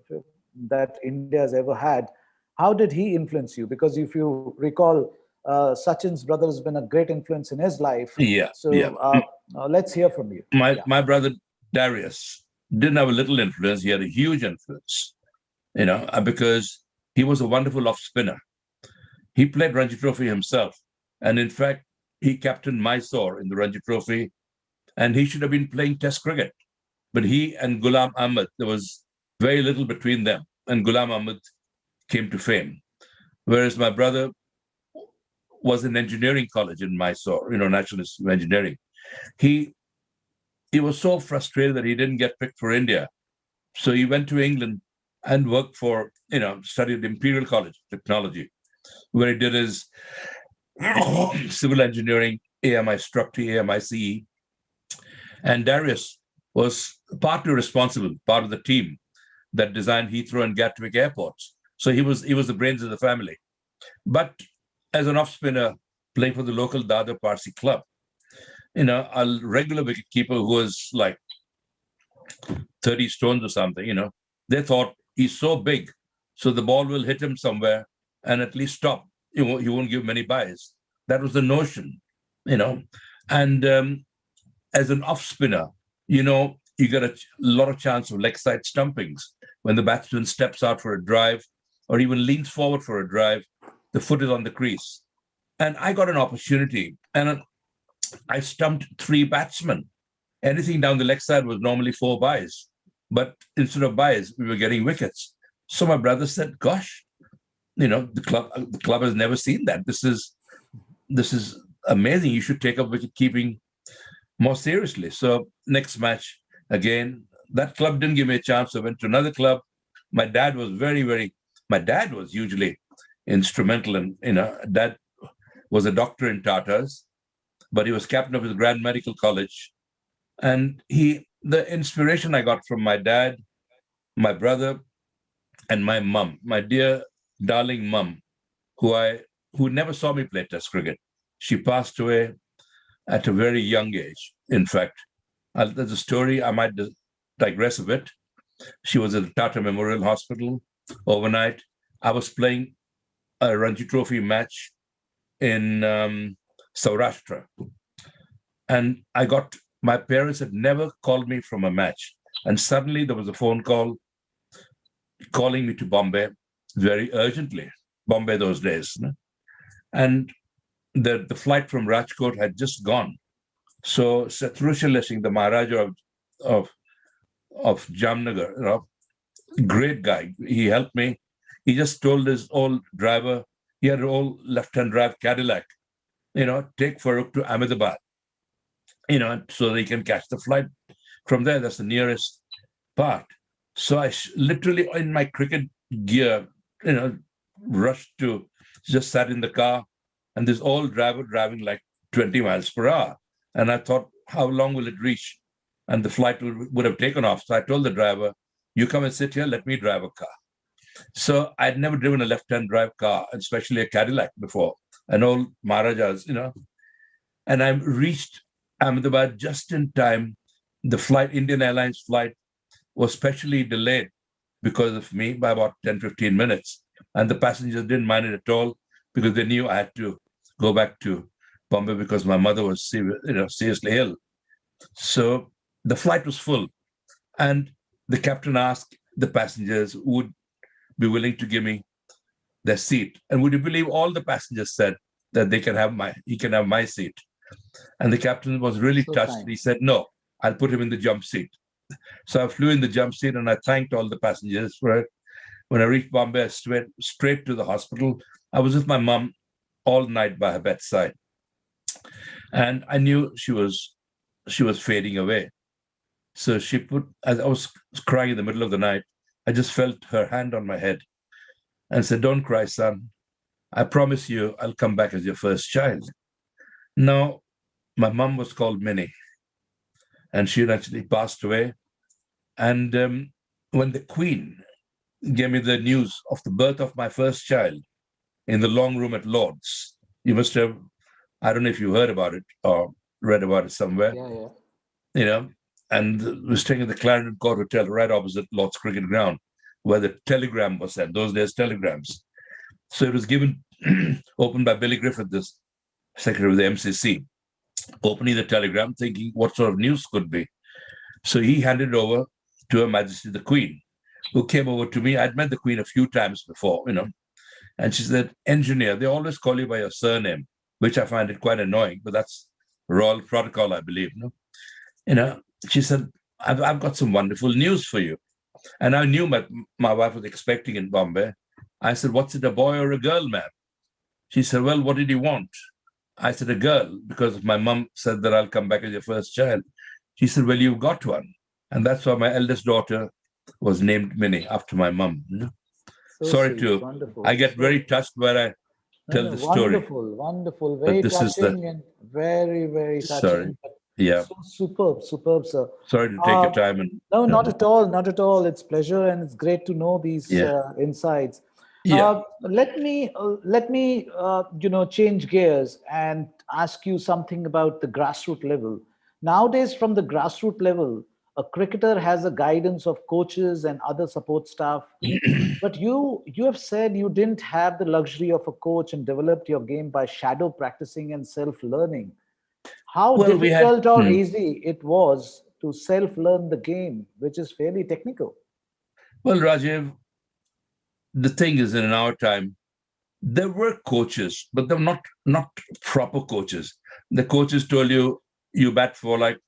that India has ever had. How did he influence you? Because if you recall, Sachin's brother has been a great influence in his life. Yeah, yeah. So let's hear from you. My brother Darius didn't have a little influence; he had a huge influence. Because he was a wonderful off spinner. He played Ranji Trophy himself, and in fact, he captained Mysore in the Ranji Trophy, and he should have been playing Test cricket. But he and Ghulam Ahmed, there was very little between them, and Ghulam Ahmed came to fame. Whereas my brother was in engineering college in Mysore, National Institute of Engineering. He was so frustrated that he didn't get picked for India. So he went to England and worked studied Imperial College of Technology, where he did his civil engineering, AMI Structy, AMI CE. And Darius was partly responsible, part of the team that designed Heathrow and Gatwick airports. So he was the brains of the family. But as an off spinner playing for the local Dada Parsi club, a regular wicketkeeper who was like 30 stones or something, they thought he's so big, so the ball will hit him somewhere and at least stop. He won't give many byes. That was the notion, And as an off spinner, you get a lot of chance of leg side stumpings when the batsman steps out for a drive or even leans forward for a drive. The foot is on the crease. And I got an opportunity, and I stumped 3 batsmen. Anything down the leg side was normally 4 byes. But instead of byes, we were getting wickets. So my brother said, gosh, the club has never seen that. This is amazing. You should take up wicket keeping more seriously. So next match, again, that club didn't give me a chance. I went to another club. My dad was my dad was hugely instrumental. And, Dad was a doctor in Tatars, but he was captain of his Grand Medical College. And the inspiration I got from my dad, my brother, and my mum, my dear darling mum, who never saw me play Test cricket. She passed away at a very young age. In fact, there's a story I might digress a bit. She was at the Tata Memorial Hospital overnight. I was playing a Ranji Trophy match in Saurashtra, and my parents had never called me from a match, and suddenly there was a phone call calling me to Bombay very urgently. Bombay those days, and the flight from Rajkot had just gone. So Satrushala Singh, the Maharaja of Jamnagar, great guy. He helped me. He just told his old driver, he had an old left-hand drive Cadillac, take Farokh to Ahmedabad, so they can catch the flight from there. That's the nearest part. So I literally, in my cricket gear, rushed to, just sat in the car, and this old driver driving like 20 miles per hour. And I thought, how long will it reach? And the flight would have taken off. So I told the driver, you come and sit here, let me drive a car. So I'd never driven a left-hand drive car, especially a Cadillac before, an old Maharajas, And I reached Ahmedabad just in time. The flight, Indian Airlines flight, was specially delayed because of me by about 10, 15 minutes. And the passengers didn't mind it at all because they knew I had to go back to Bombay because my mother was seriously ill. So the flight was full. And the captain asked the passengers who would be willing to give me their seat. And would you believe all the passengers said that he can have my seat. And the captain was really touched. Kind. He said, no, I'll put him in the jump seat. So I flew in the jump seat and I thanked all the passengers for it. When I reached Bombay, I went straight to the hospital. I was with my mom all night by her bedside. And I knew she was fading away. So as I was crying in the middle of the night, I just felt her hand on my head and said, don't cry, son. I promise you I'll come back as your first child. Now, my mom was called Minnie, and she had actually passed away. And when the Queen gave me the news of the birth of my first child in the long room at Lord's. You must have, I don't know if you heard about it or read about it somewhere. Yeah. You know, and was staying at the Clarendon Court Hotel right opposite Lord's Cricket Ground, where the telegram was sent, those days telegrams. So it was given, opened by Billy Griffith, this secretary of the MCC, opening the telegram, thinking what sort of news could be. So he handed it over to Her Majesty the Queen, who came over to me. I'd met the Queen a few times before, you know, and she said, "Engineer, they always call you by your surname," which I find it quite annoying, but that's royal protocol, I believe. You know, she said, I've got some wonderful news for you. And I knew my wife was expecting in Bombay. I said, "What's it, a boy or a girl, ma'am?" She said, "Well, what did you want?" I said, "A girl," because my mum said that I'll come back as your first child. She said, "Well, you've got one." And that's why my eldest daughter was named Minnie, after my mum. So Sorry sweet, to, wonderful. I get very touched when I tell the story. Wonderful, But very this is the, touching and very, very sorry. touching. Yeah. So superb, sir. Sorry to take your time. And No, not at all, not at all. It's pleasure, and it's great to know these insights. Yeah. Let me change gears and ask you something about the grassroots level. Nowadays, from the grassroots level, a cricketer has a guidance of coaches and other support staff. But you have said you didn't have the luxury of a coach and developed your game by shadow practicing and self-learning. How Well, we had, difficult or easy it was to self-learn the game, which is fairly technical. well, Rajiv, the thing is, in our time, there were coaches, but they're not proper coaches. The coaches told you, you bat for like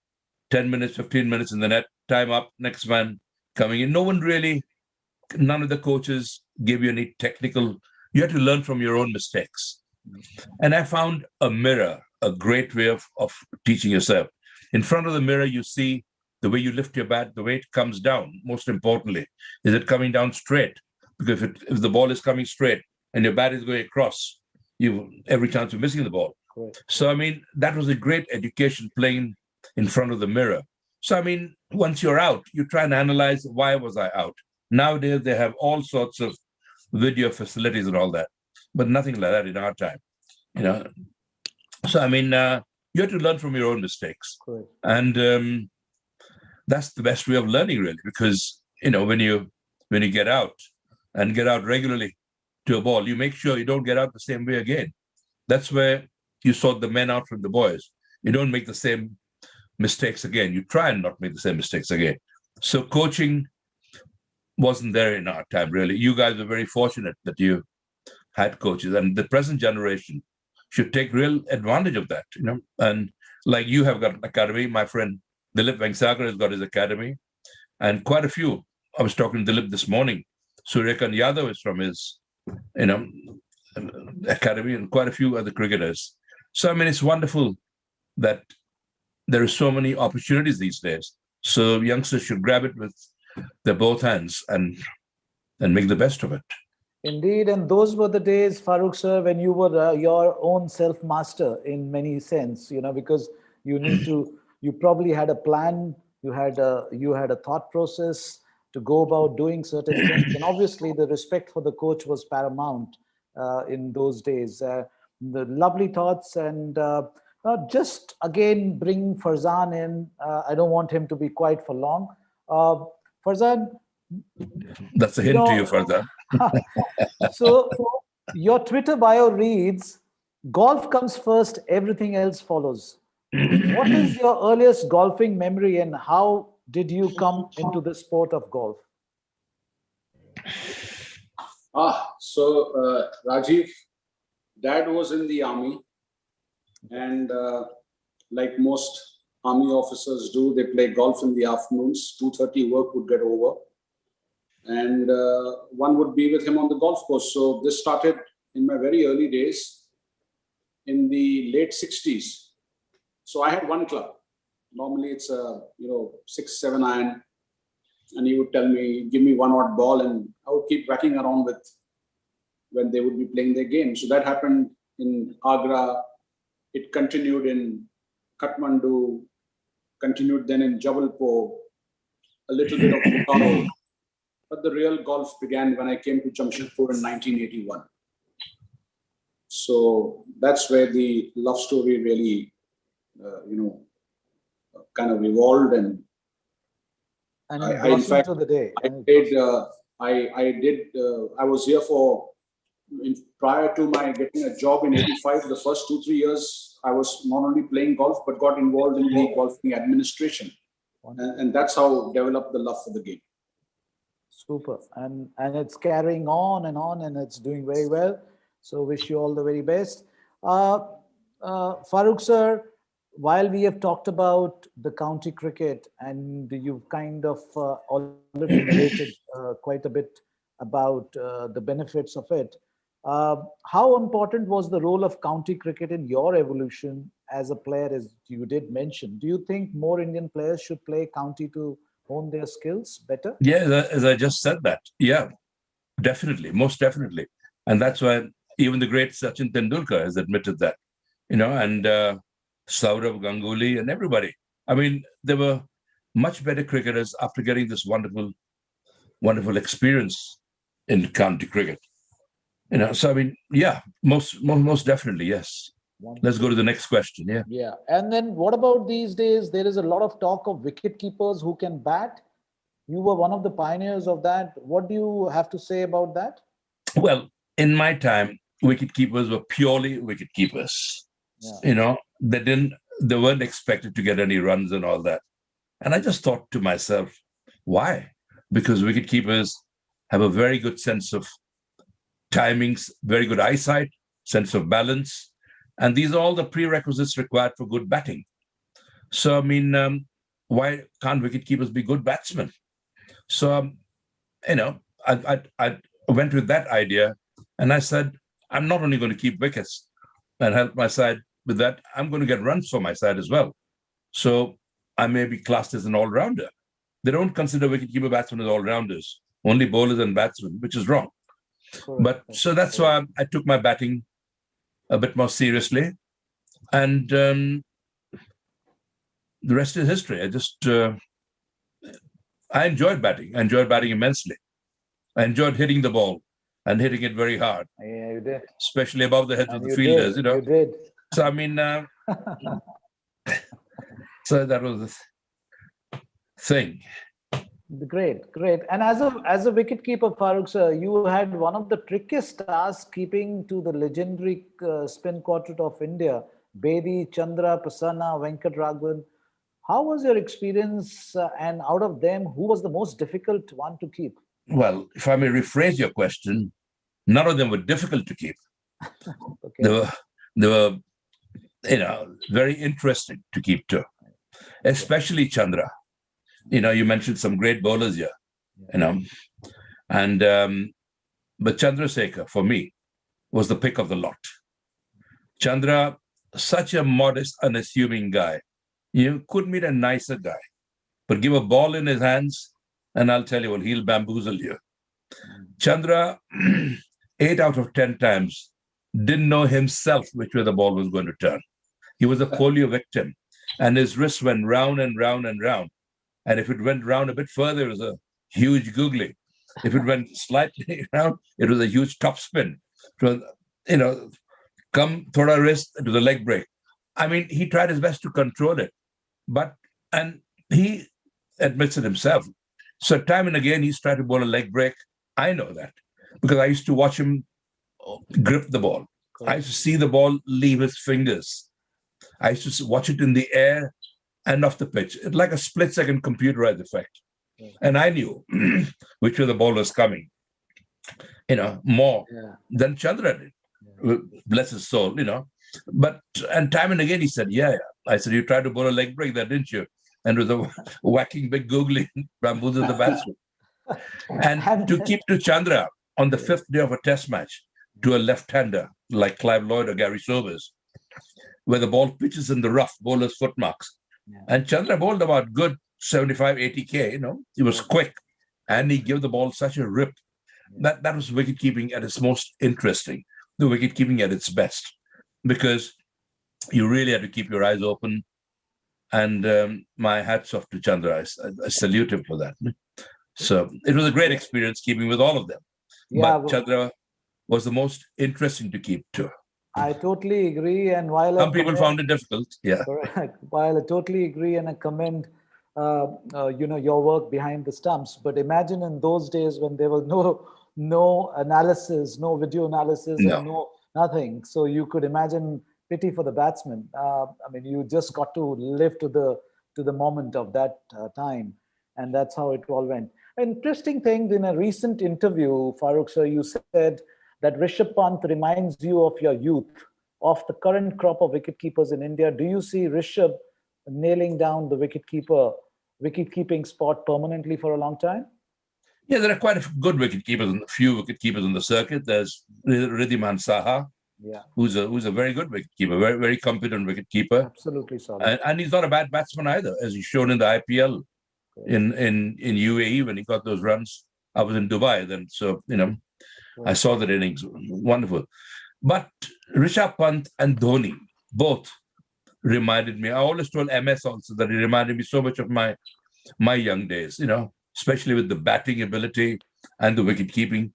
10 minutes, 15 minutes in the net, time up, next man coming in. None of the coaches gave you any technical, you had to learn from your own mistakes. And I found a mirror, a great way of teaching yourself. In front of the mirror, you see the way you lift your bat, the way it comes down. Most importantly, is it coming down straight? Because if the ball is coming straight and your bat is going across, every chance of missing the ball. Correct. So, I mean, that was a great education playing in front of the mirror. So, I mean, once you're out, you try and analyze, why was I out? Nowadays, they have all sorts of video facilities and all that, but nothing like that in our time, you know. So, I mean, you have to learn from your own mistakes. Correct. And that's the best way of learning, really, because, you know, when you get out and get out regularly to a ball, you make sure you don't get out the same way again. That's where you sort the men out from the boys. You don't make the same mistakes again. You try and not make the same mistakes again. So coaching wasn't there in our time, really. You guys are very fortunate that you had coaches, and the present generation should take real advantage of that, you know. And like you have got an academy, my friend Dilip Venksagar has got his academy, and quite a few. I was talking to Dilip this morning. Suryakant Yadav is from his, you know, academy, and quite a few other cricketers. So, I mean, it's wonderful that there are so many opportunities these days. So youngsters should grab it with their both hands and make the best of it. Indeed, and those were the days, Farokh sir, when you were your own self-master in many sense, you know, because you probably had a plan, you had a thought process to go about doing certain things, and obviously the respect for the coach was paramount in those days. The lovely thoughts, and just again bring Farzan in. I don't want him to be quiet for long. Farzan, that's a hint to you, Farzan. So your Twitter bio reads, "Golf comes first, everything else follows." What is your earliest golfing memory, and how did you come into the sport of golf? Rajiv, Dad was in the army, and like most army officers do, they play golf in the afternoons. 2:30 work would get over, and one would be with him on the golf course. So this started in my very early days in the late 60s. So I had one club. Normally it's a 6-7 iron, and he would tell me, give me one odd ball, and I would keep whacking around with when they would be playing their game. So that happened in Agra. It continued in Kathmandu, continued then in Jabalpur, a little bit of Bhopal. but the real golf began when I came to Jamshedpur in 1981. So that's where the love story really, kind of evolved. And And I it in blossomed fact, to the day. I was here prior to my getting a job in 85, the first 2-3 years, I was not only playing golf, but got involved in the golfing administration. And that's how I developed the love for the game. Super. And it's carrying on, and it's doing very well. So wish you all the very best. Farokh sir, while we have talked about the county cricket and you've kind of already narrated quite a bit about the benefits of it, how important was the role of county cricket in your evolution as a player, as you did mention? Do you think more Indian players should play county to hone their skills better? Yeah, as I just said that. Yeah, definitely, most definitely. And that's why even the great Sachin Tendulkar has admitted that, and Saurav Ganguly and everybody. I mean, they were much better cricketers after getting this wonderful, wonderful experience in county cricket. So I mean, yeah, most definitely, yes. Let's go to the next question. Yeah. Yeah. And then what about these days? There is a lot of talk of wicket keepers who can bat. You were one of the pioneers of that. What do you have to say about that? Well, in my time, wicket keepers were purely wicket keepers. Yeah. They weren't expected to get any runs and all that. And I just thought to myself, why? Because wicket keepers have a very good sense of timings, very good eyesight, sense of balance. And these are all the prerequisites required for good batting. So, I mean, why can't wicket keepers be good batsmen? So, I went with that idea and I said, I'm not only going to keep wickets and help my side with that, I'm going to get runs for my side as well. So I may be classed as an all-rounder. They don't consider wicket-keeper batsmen as all-rounders, only bowlers and batsmen, which is wrong. But so that's why I took my batting a bit more seriously. And the rest is history. I enjoyed batting. I enjoyed batting immensely. I enjoyed hitting the ball and hitting it very hard. Yeah, you did. Especially above the heads of And the fielders, You did. So, I mean, so that was the thing. Great. And as a wicketkeeper, Farokh sir, you had one of the trickiest tasks keeping to the legendary spin quartet of India, Bedi, Chandra, Prasanna, Venkatraghavan. How was your experience? And out of them, who was the most difficult one to keep? Well, if I may rephrase your question, none of them were difficult to keep. Okay. They were, very interesting to keep too, especially Chandra. You mentioned some great bowlers here, and but Chandrasekhar for me was the pick of the lot. Chandra, such a modest, unassuming guy. You couldn't meet a nicer guy, but give a ball in his hands, and I'll tell you what, he'll bamboozle you. Chandra, 8 out of 10 times, didn't know himself which way the ball was going to turn. He was a polio victim, and his wrist went round and round and round. And if it went round a bit further, it was a huge googly. If it went slightly round, it was a huge top spin. So, come thoda wrist to the leg break. I mean, he tried his best to control it, and he admits it himself. So time and again, he's tried to bowl a leg break. I know that because I used to watch him grip the ball. I used to see the ball leave his fingers. I used to watch it in the air and off the pitch. It's like a split-second computerized effect. And I knew which way the ball was coming, more than Chandra did. Bless his soul, and time and again he said, yeah. I said, you tried to bowl a leg break there, didn't you? And with a whacking big googly bamboozled the batsman. And to keep to Chandra on the 5th day of a test match to a left-hander like Clive Lloyd or Gary Sobers, where the ball pitches in the rough, bowler's footmarks. And Chandra bowled about good 75, 80K, he was quick and he gave the ball such a rip. That was wicket keeping at its most interesting, the wicket keeping at its best, because you really had to keep your eyes open. And my hats off to Chandra. I salute him for that. So it was a great experience keeping with all of them. Yeah, But Chandra was the most interesting to keep too. I totally agree. And while I Some people found it difficult. Yeah. correct, while I totally agree and I commend, your work behind the stumps. But imagine in those days when there was no analysis, no video analysis, No. and no nothing. So you could imagine pity for the batsman. I mean, you just got to live to the moment of that time, and that's how it all went. Interesting thing, in a recent interview, Farokh sir, you said that Rishabh Pant reminds you of your youth, of the current crop of wicketkeepers in India. Do you see Rishabh nailing down the wicket-keeping spot permanently for a long time? Yeah, there are quite a good few wicket keepers on the circuit. There's Riddhiman Saha, Yeah, who's a very good wicket keeper, very very competent wicket keeper, absolutely solid. and he's not a bad batsman either, as he's shown in the IPL in UAE when he got those runs. I was in Dubai then, so I saw that innings, wonderful. But Rishabh Pant and Dhoni both reminded me. I always told MS also that he reminded me so much of my young days, especially with the batting ability and the wicket keeping.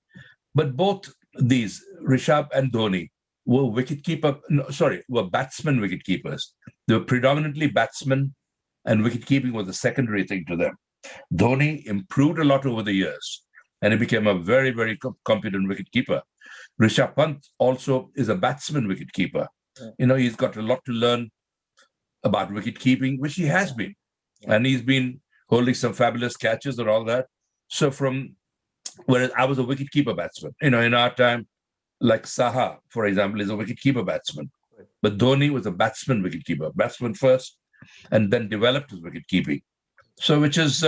But both these, Rishabh and Dhoni, were were batsman wicket keepers. They were predominantly batsmen, and wicket keeping was a secondary thing to them. Dhoni improved a lot over the years, and he became a very, very competent wicket keeper. Rishabh Pant also is a batsman wicket keeper. He's got a lot to learn about wicket keeping, which he has been. And he's been holding some fabulous catches and all that. So whereas I was a wicketkeeper batsman, in our time, like Saha, for example, is a wicketkeeper batsman. But Dhoni was a batsman wicketkeeper, batsman first, and then developed his wicketkeeping. So which is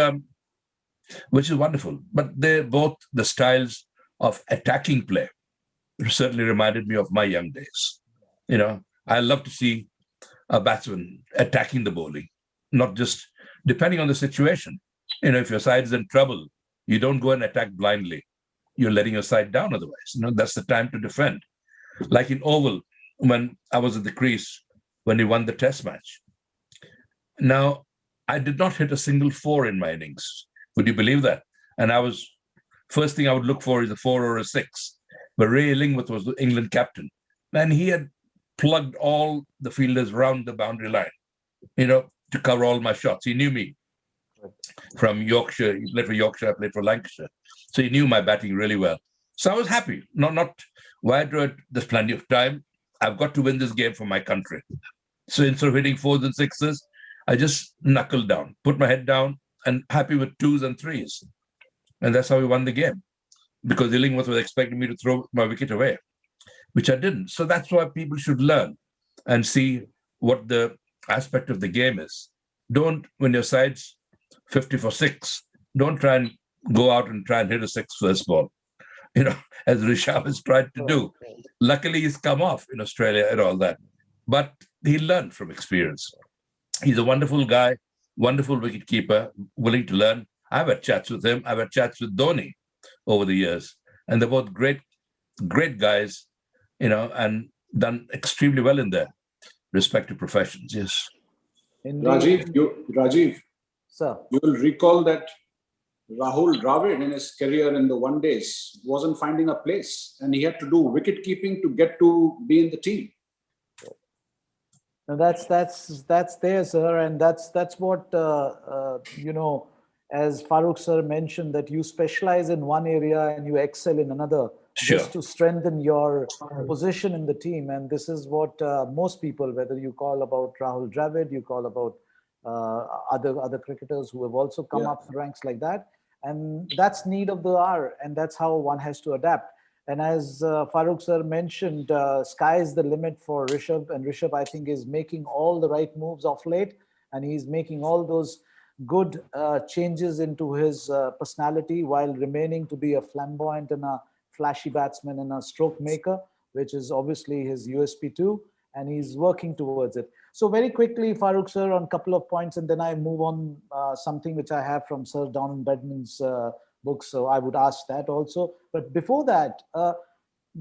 wonderful. But they're both the styles of attacking play certainly reminded me of my young days. I love to see a batsman attacking the bowling, not just depending on the situation. If your side is in trouble, you don't go and attack blindly. You're letting your side down otherwise. That's the time to defend. Like in Oval, when I was at the crease, when he won the test match. Now, I did not hit a single four in my innings. Would you believe that? And first thing I would look for is a 4 or a 6. But Ray Illingworth was the England captain. And he had plugged all the fielders round the boundary line, to cover all my shots. He knew me from Yorkshire. He played for Yorkshire, I played for Lancashire. So he knew my batting really well. So I was happy. Not why do it? There's plenty of time. I've got to win this game for my country. So instead of hitting 4s and 6s, I just knuckled down, put my head down, and happy with 2s and 3s. And that's how we won the game. Because Illingworth was expecting me to throw my wicket away, which I didn't. So that's why people should learn and see what the aspect of the game is. Don't, when your side's 50 for 6, don't try and go out and try and hit a 6 first ball, as Rishabh has tried to do. Luckily, he's come off in Australia and all that. But he learned from experience. He's a wonderful guy, wonderful wicketkeeper, willing to learn. I've had chats with him. I've had chats with Dhoni over the years. And they're both great, great guys, and done extremely well in their respective professions. Yes. Indeed. Rajiv, Sir. You will recall that Rahul Dravid in his career in the one days wasn't finding a place, and he had to do wicket keeping to get to be in the team. Now that's there, sir, and that's what as Farokh sir mentioned, that you specialize in one area and you excel in another, just to strengthen your position in the team. And this is what most people, whether you call about Rahul Dravid, you call about other cricketers who have also come up the ranks like that, and that's need of the hour, and that's how one has to adapt. And as Farokh sir mentioned, sky is the limit for Rishabh, and Rishabh, I think, is making all the right moves of late, and he's making all those good changes into his personality while remaining to be a flamboyant and a flashy batsman and a stroke maker, which is obviously his USP too, and he's working towards it. So very quickly, Farokh sir, on a couple of points, and then I move on something which I have from Sir Donald Bedman's book, so I would ask that also. But before that, a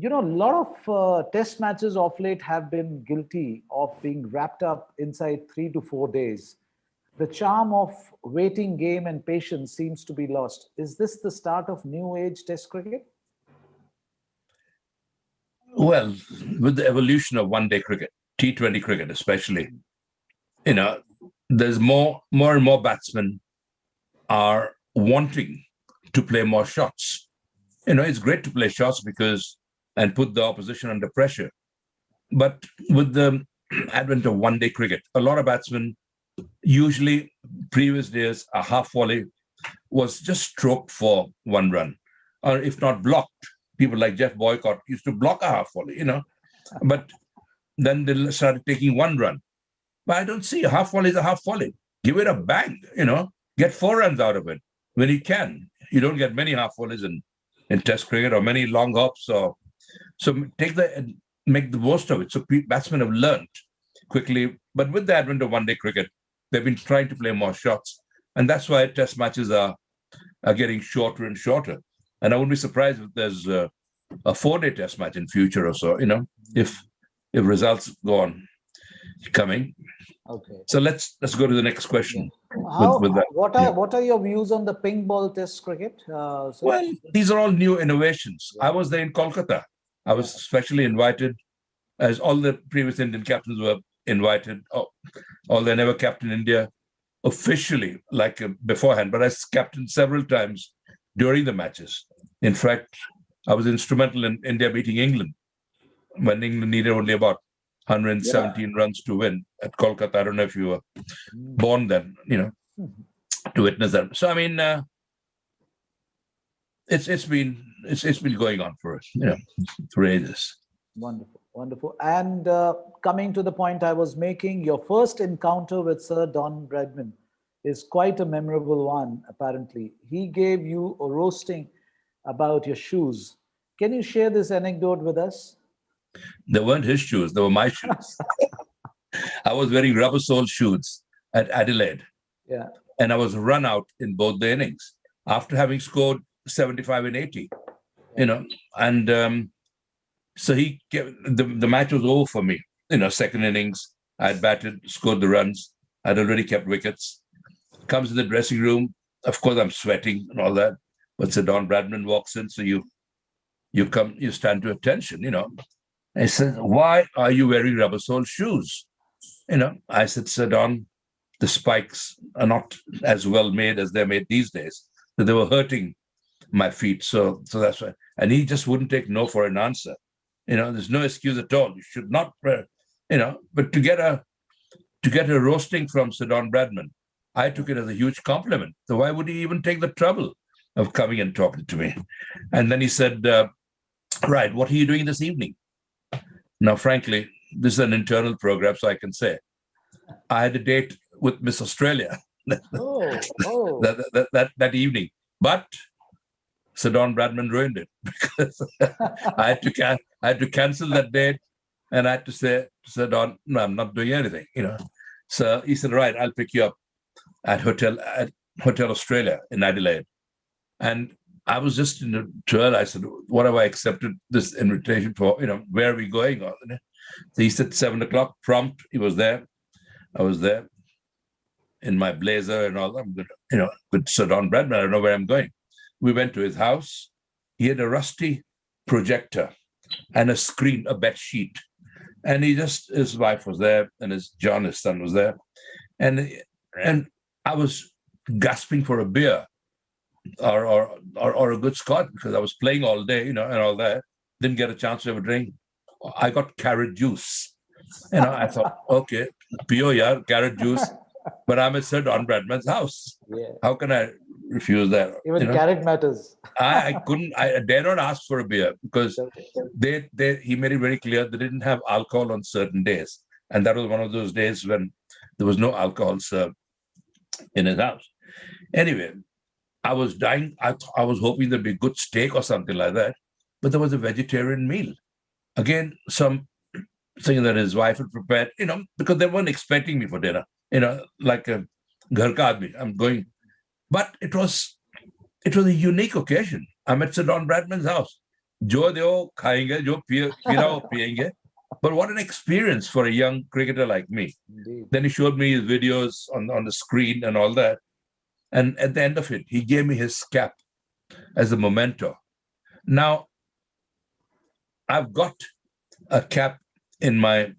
lot of test matches of late have been guilty of being wrapped up inside 3 to 4 days. The charm of waiting game and patience seems to be lost. Is this the start of new age test cricket? Well, with the evolution of one-day cricket, T20 cricket especially, there's more and more batsmen are wanting to play more shots. It's great to play shots and put the opposition under pressure. But with the advent of one-day cricket, a lot of batsmen, usually previous days, a half volley was just stroked for one run, or if not blocked. People like Jeff Boycott used to block a half volley, but then they started taking one run. But I don't see a half volley is a half volley. Give it a bang, get 4 runs out of it when you can. You don't get many half volleys in Test cricket or many long hops. So make the most of it. So batsmen have learned quickly. But with the advent of one-day cricket, they've been trying to play more shots. And that's why Test matches are getting shorter and shorter. And I wouldn't be surprised if there's a 4-day Test match in future or so, if results go on coming. Okay. So let's go to the next question. What are your views on the pink ball Test cricket? Well, these are all new innovations. I was there in Kolkata. I was specially invited, as all the previous Indian captains were invited. Although they never captained India officially, beforehand, but I captained several times during the matches. In fact, I was instrumental in India beating England when England needed only about 117 runs to win at Kolkata. I don't know if you were born then, to witness that. So I mean, it's been going on for us, for ages. Wonderful, wonderful. And coming to the point I was making, your first encounter with Sir Don Bradman is quite a memorable one, apparently. He gave you a roasting about your shoes. Can you share this anecdote with us? They weren't his shoes, they were my shoes. I was wearing rubber sole shoes at Adelaide. Yeah. And I was run out in both the innings after having scored 75 and 80, and so the match was over for me. Second innings, I had batted, scored the runs, I'd already kept wickets. Comes in the dressing room, of course I'm sweating and all that, but Sir Don Bradman walks in, so you stand to attention, I said, why are you wearing rubber sole shoes? I said, Sir Don, the spikes are not as well made as they're made these days. So they were hurting my feet. So that's why. And he just wouldn't take no for an answer. There's no excuse at all. You should not wear, but to get a roasting from Sir Don Bradman, I took it as a huge compliment. So why would he even take the trouble of coming and talking to me? And then he said, right, what are you doing this evening? Now, frankly, this is an internal program, so I can say I had a date with Miss Australia that evening. But Sir Don Bradman ruined it because I had to cancel that date, and I had to say, Sir Don, no, I'm not doing anything, So he said, right, I'll pick you up at Hotel Australia in Adelaide. And I was just in the tour. I said, what have I accepted this invitation for? Where are we going? So he said 7:00 prompt. He was there. I was there in my blazer and all. I'm good, with Sir Don Bradman. I don't know where I'm going. We went to his house. He had a rusty projector and a screen, a bed sheet. And his wife was there, and his son, was there. And I was gasping for a beer or a good scotch because I was playing all day, and all that. Didn't get a chance to have a drink. I got carrot juice. I thought, okay, pio yaar, carrot juice. But I'm at Sir Don Bradman's house. Yeah. How can I refuse that? Even carrot matters. I couldn't. I dare not ask for a beer because he made it very clear they didn't have alcohol on certain days, and that was one of those days when there was no alcohol served in his house. Anyway, I was dying. I was hoping there'd be good steak or something like that, but there was a vegetarian meal. Again, something that his wife had prepared, because they weren't expecting me for dinner, like a ghar ka aadmi. I'm going, but it was a unique occasion. I'm at Sir Don Bradman's house. Jo deo khayenge, jo pira ho piyenge. But what an experience for a young cricketer like me. Indeed. Then he showed me his videos on the screen and all that. And at the end of it, he gave me his cap as a memento. Now, I've got a cap in my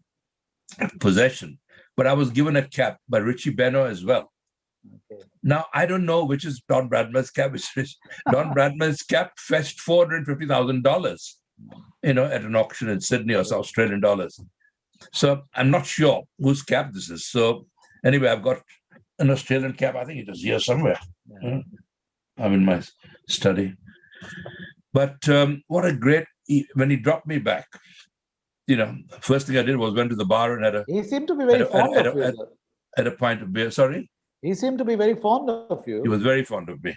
possession, but I was given a cap by Richie Benaud as well. Okay. Now, I don't know which is Don Bradman's cap. Don Bradman's cap fetched $450,000, at an auction in Sydney or Australian dollars. So I'm not sure whose cap this is. So anyway, I've got an Australian cap. I think it is here somewhere. Yeah. I'm in my study. But what a great, when he dropped me back, first thing I did was went to the bar and had a, He seemed to be very fond of you. Sir. Had a pint of beer. Sorry? He seemed to be very fond of you. He was very fond of me.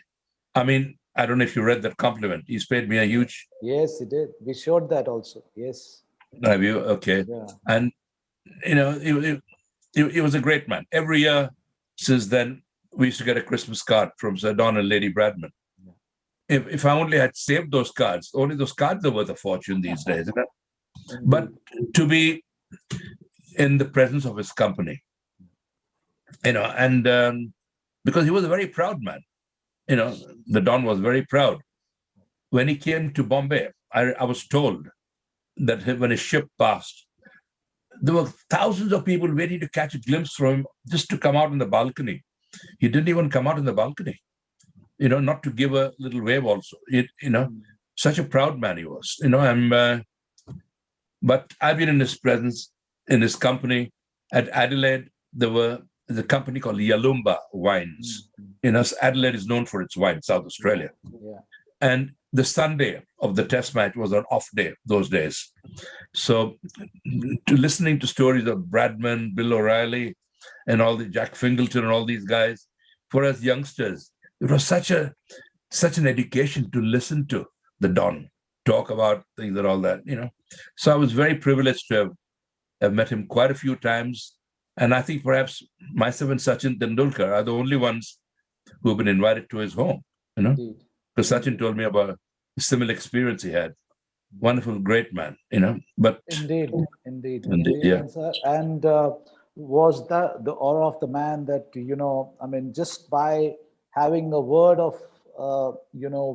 I mean, I don't know if you read that compliment. He's paid me a huge. Yes, he did. We showed that also. Yes. Have you? Okay. Yeah. And, he was a great man. Every year since then, we used to get a Christmas card from Sir Don and Lady Bradman. Yeah. If I only had saved those cards, only those cards are worth a fortune these days. But to be in the presence of his company, and because he was a very proud man, the Don was very proud. When he came to Bombay, I was told that when his ship passed, there were thousands of people waiting to catch a glimpse from him just to come out on the balcony. He didn't even come out on the balcony, not to give a little wave also. Such a proud man he was, but I've been in his presence, in his company. At Adelaide, there was a company called Yalumba Wines. Adelaide is known for its wine, South Australia. Yeah. And the Sunday of the test match was an off day those days. So listening to stories of Bradman, Bill O'Reilly, and all the Jack Fingleton and all these guys, for us youngsters, it was such an education to listen to the Don talk about things and all that, So I was very privileged to have met him quite a few times. And I think perhaps myself and Sachin Tendulkar are the only ones who have been invited to his home, Indeed. Because Sachin told me about a similar experience he had. Wonderful, great man, But Indeed. Yeah. And was that the aura of the man that, just by having a word of,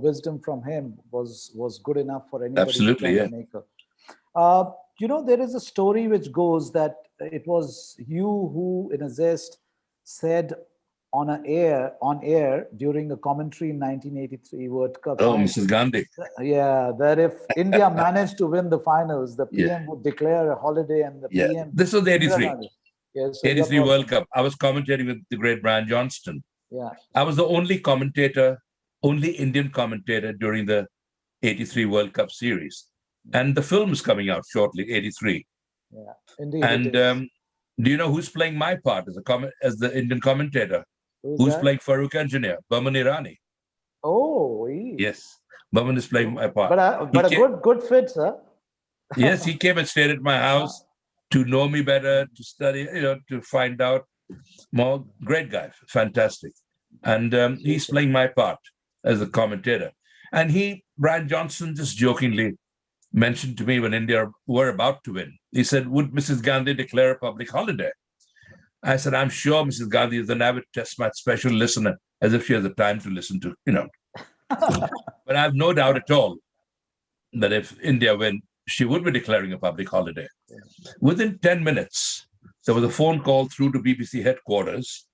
wisdom from him was good enough for anybody. Absolutely, yeah. There is a story which goes that it was you who, in a zest, said on air during a commentary in 1983 World Cup. Oh, Mrs. Gandhi. Yeah, that if India managed to win the finals, the PM would declare a holiday, and the PM. This was the 83. Yes, so 83 World Cup. I was commentating with the great Brian Johnston. Yeah. I was the only Indian commentator during the 83 World Cup series. And the film is coming out shortly, 83. Yeah, indeed. And do you know who's playing my part as the Indian commentator? Who's that? playing Farokh Engineer? Baman Irani. Oh, yes. Baman is playing my part. But good fit, sir. Yes, he came and stayed at my house to know me better, to study, to find out more. Great guy, fantastic. And he's playing my part as a commentator. And Brian Johnson, just jokingly mentioned to me when India were about to win, he said, would Mrs. Gandhi declare a public holiday? I said, I'm sure Mrs. Gandhi is an avid test match special listener, as if she has the time to listen to, But I have no doubt at all that if India win, she would be declaring a public holiday. Within 10 minutes, there was a phone call through to BBC headquarters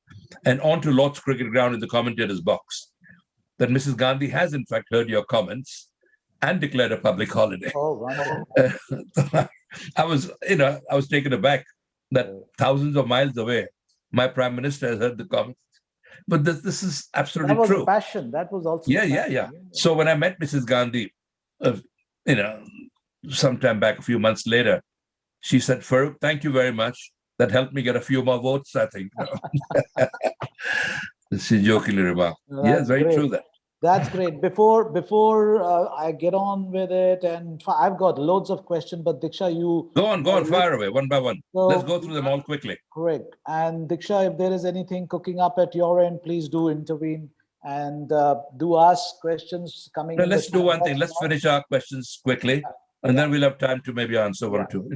and onto Lord's Cricket Ground in the commentator's box that Mrs. Gandhi has in fact heard your comments and declared a public holiday. Oh, wonderful. I was taken aback that thousands of miles away, my Prime Minister has heard the comments. But this is absolutely true. That was passion. That was also Yeah. So when I met Mrs. Gandhi, sometime back, a few months later, she said, Farokh, thank you very much. That helped me get a few more votes, I think. She jokingly remarked. Yes, very true that. That's great. Before I get on with it, and I've got loads of questions, but Diksha, you... Go on, fire away, one by one. So, let's go through them all quickly. Correct. And Diksha, if there is anything cooking up at your end, please do intervene and do ask questions coming. No, let's do one thing. Let's finish our questions quickly, and then we'll have time to maybe answer one or two.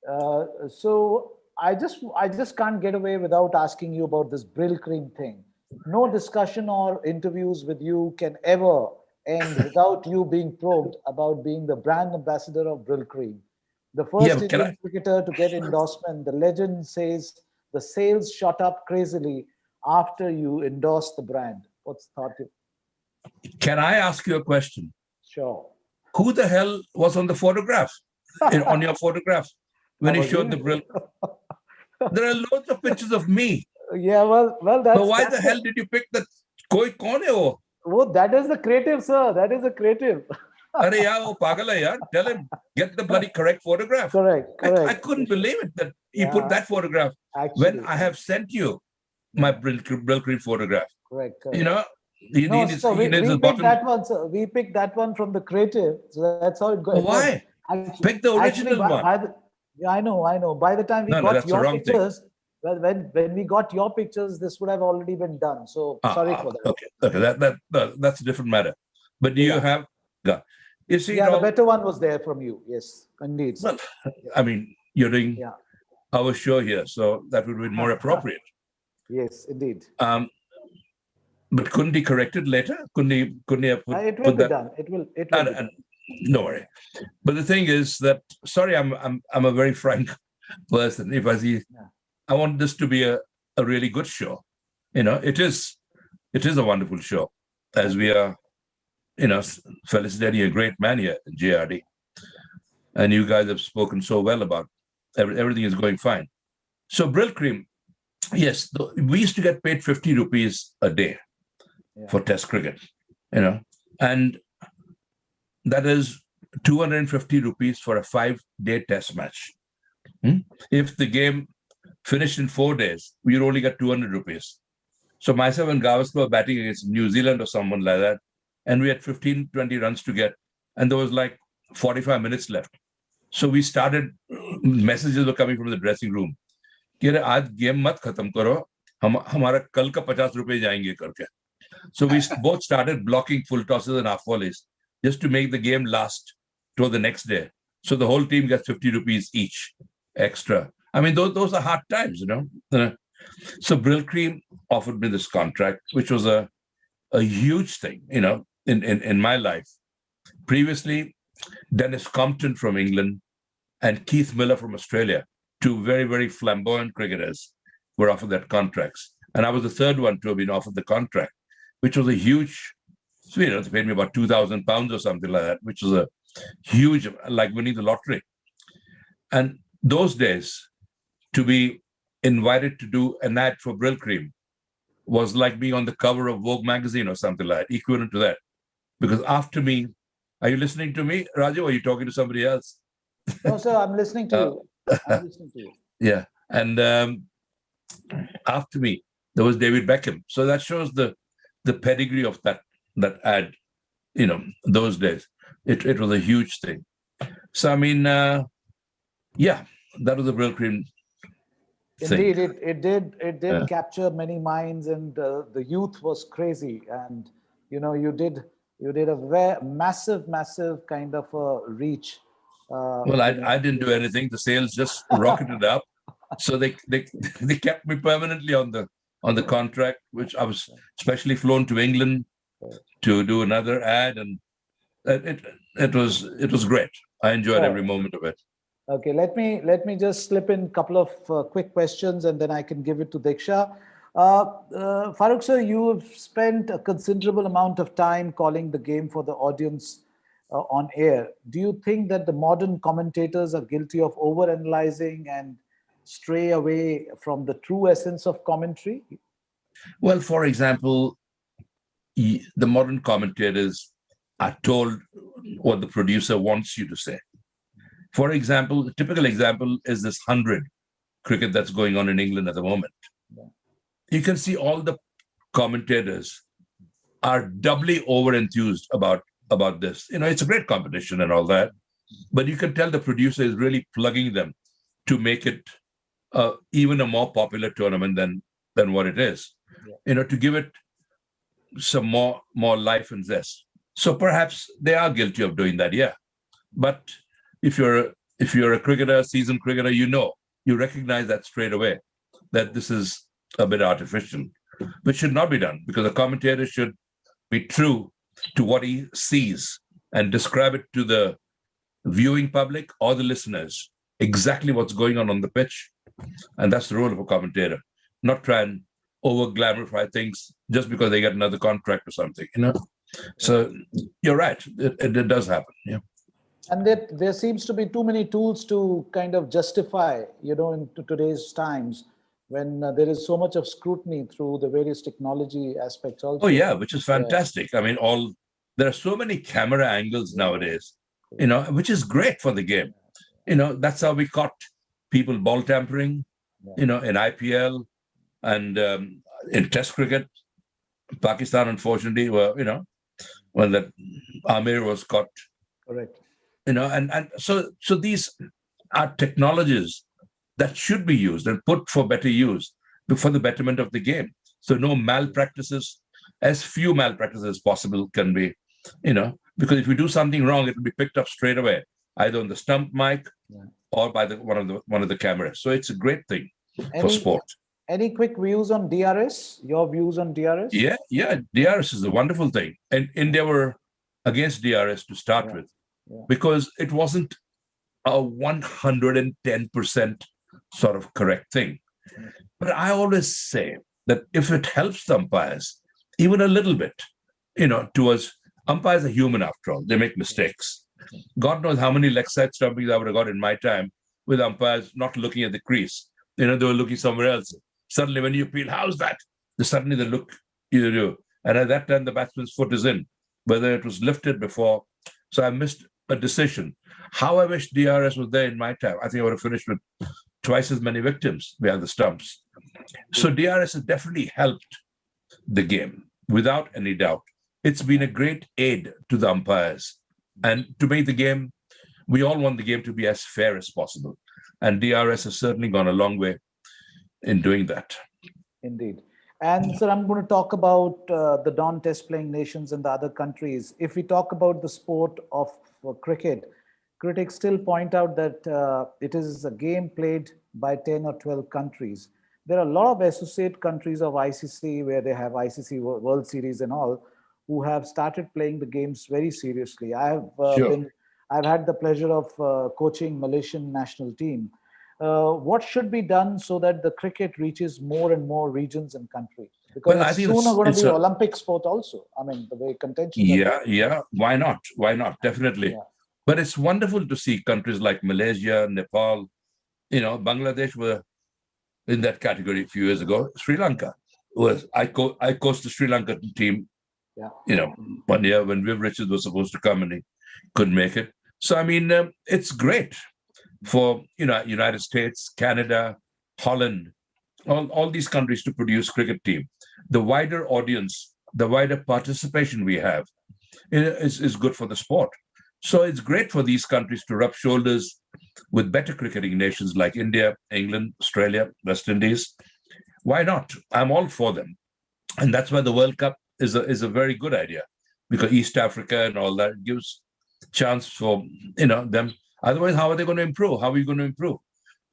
So I just can't get away without asking you about this Brill Cream thing. No discussion or interviews with you can ever end without you being probed about being the brand ambassador of Brill Cream. The Yeah, first but can Indian cricketer to get endorsement, the legend says the sales shot up crazily after you endorsed the brand. What's thought? I ask you a question? Sure. Who the hell was on the photograph? On your photograph when you was showed the you. Brill? There are loads of pictures of me. Yeah, well, But why the hell did you pick that? Koi kaun hai wo? Oh, that is the creative, sir. That is the creative. Are yaar, wo pagal hai yaar. Tell him, get the bloody correct photograph. Correct. I couldn't believe it that you put Yeah. that photograph Actually, when I have sent you my Brill Cream photograph. correct. You know, he No, needs, so he needs we a picked bottom. that one, sir. We picked that one from the creative. So that's how it goes. Why? Pick the original one. Yeah, I know. By the time we No, got that's the your wrong thing. pictures, well, when we got your pictures, this would have already been done. So sorry for that. Okay. That's a different matter. But do you have? You see, Yeah, the better one was there from you. Yes, indeed. Well, I mean, you're doing Yeah. our show here, so that would be more appropriate. Yes, indeed. But couldn't he correct it later? Couldn't he have It will put be that? done. It will be done. No worry. But the thing is that, sorry, I'm a very frank person. If I see, I want this to be a really good show. You know, it is a wonderful show, as we are, felicitating a great man here at JRD. And you guys have spoken so well about everything is going fine. So Brill Cream, yes, we used to get paid 50 rupees a day for Test cricket, and that is 250 rupees for a 5-day Test match. If the game finished in 4 days, we'd only get 200 rupees. So myself and Gavaskar were batting against New Zealand or someone like that, and we had 15, 20 runs to get, and there was like 45 minutes left. So we started, messages were coming from the dressing room. कि अरे आज game मत खत्म करो, हमारा कल का 50 रुपए जाएंगे करके. So we both started blocking full tosses and half volleys just to make the game last till the next day. So the whole team gets 50 rupees each extra. I mean, those are hard times, So Brill Cream offered me this contract, which was a huge thing, in my life. Previously, Dennis Compton from England and Keith Miller from Australia, two very, very flamboyant cricketers, were offered that contracts. And I was the third one to have been offered the contract, which was a huge, they paid me about £2,000 or something like that, which was a huge, like winning the lottery. And those days, to be invited to do an ad for Brill Cream was like being on the cover of Vogue magazine or something like that, equivalent to that. Because after me, are you listening to me, Raju, or are you talking to somebody else? No, sir, I'm listening to you. I'm listening to you. Yeah. And after me, there was David Beckham. So that shows the pedigree of that ad, those days. It was a huge thing. So, I mean, that was a Brill Cream thing. Indeed, it did capture many minds, and the youth was crazy. And, you did a massive kind of a reach. Well, I didn't do anything. The sales just rocketed up. So they kept me permanently on the contract, which I was specially flown to England to do another ad, and it was great. I enjoyed every moment of it. Okay, let me just slip in a couple of quick questions, and then I can give it to Diksha. Farokh sir, you have spent a considerable amount of time calling the game for the audience on air. Do you think that the modern commentators are guilty of overanalyzing and stray away from the true essence of commentary? Well, for example, the modern commentators are told what the producer wants you to say. For example, the typical example is this 100 cricket that's going on in England at the moment. You can see all the commentators are doubly over-enthused about this. It's a great competition and all that, but you can tell the producer is really plugging them to make it even a more popular tournament than what it is. To give it some more life and zest. So perhaps they are guilty of doing that, yeah. But if you're if you're a cricketer, seasoned cricketer, you recognize that straight away, that this is a bit artificial, which should not be done, because a commentator should be true to what he sees and describe it to the viewing public or the listeners exactly what's going on the pitch. And that's the role of a commentator, not try and over glamorify things just because they get another contract or something, So you're right, it does happen. Yeah. And that there seems to be too many tools to kind of justify, in today's times, when there is so much of scrutiny through the various technology aspects also. Oh yeah, which is fantastic. I mean, there are so many camera angles nowadays, which is great for the game. That's how we caught people ball tampering, in IPL and in Test cricket. Pakistan, unfortunately, when that Amir was caught. Correct. And so these are technologies that should be used and put for better use for the betterment of the game. So no malpractices, as few malpractices as possible can be, because if you do something wrong, it will be picked up straight away, either on the stump mic or by one of the cameras. So it's a great thing for sport. Any quick views on DRS? Your views on DRS? Yeah, DRS is a wonderful thing. And India were against DRS to start with, because it wasn't a 110% sort of correct thing. But I always say that if it helps the umpires, even a little bit, towards umpires are human after all, they make mistakes. God knows how many leg side stumpings I would have got in my time with umpires not looking at the crease. They were looking somewhere else. Suddenly, when you appeal, how's that? Suddenly they look, and at that time the batsman's foot is in, whether it was lifted before. So I missed a decision. How I wish DRS was there in my time. I think I would have finished with twice as many victims behind the stumps. So DRS has definitely helped the game, without any doubt. It's been a great aid to the umpires. And to make the game, we all want the game to be as fair as possible. And DRS has certainly gone a long way in doing that. Indeed. And sir, I'm going to talk about the non-test playing nations and the other countries. If we talk about the sport of cricket, critics still point out that it is a game played by 10 or 12 countries. There are a lot of associate countries of ICC where they have ICC World Series and all, who have started playing the games very seriously. I've had the pleasure of coaching Malaysian national team. What should be done so that the cricket reaches more and more regions and countries? Because it's soon going to be Olympic sport also. I mean, the way contention. Yeah. Why not? Definitely. Yeah. But it's wonderful to see countries like Malaysia, Nepal, Bangladesh were in that category a few years ago. Sri Lanka I coached the Sri Lanka team. Yeah. 1 year when Viv Richards was supposed to come and he couldn't make it. So I mean, it's great for United States, Canada, Holland, all these countries to produce cricket team. The wider audience, the wider participation we have is good for the sport. So it's great for these countries to rub shoulders with better cricketing nations like India, England, Australia, West Indies. Why not? I'm all for them. And that's why the World Cup is a very good idea, because East Africa and all that gives chance for them. Otherwise, how are they going to improve? How are you going to improve?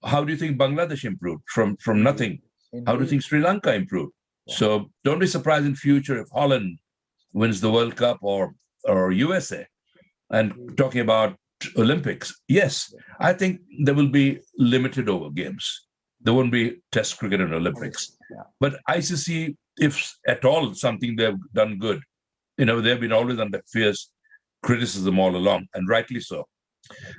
How do you think Bangladesh improved from nothing? Indeed. How do you think Sri Lanka improved? Yeah. So don't be surprised in future if Holland wins the World Cup or USA. And talking about Olympics, yes, I think there will be limited over games. There won't be Test cricket in Olympics. Yeah. But ICC, if at all something they've done good, they've been always under fierce criticism all along, and rightly so.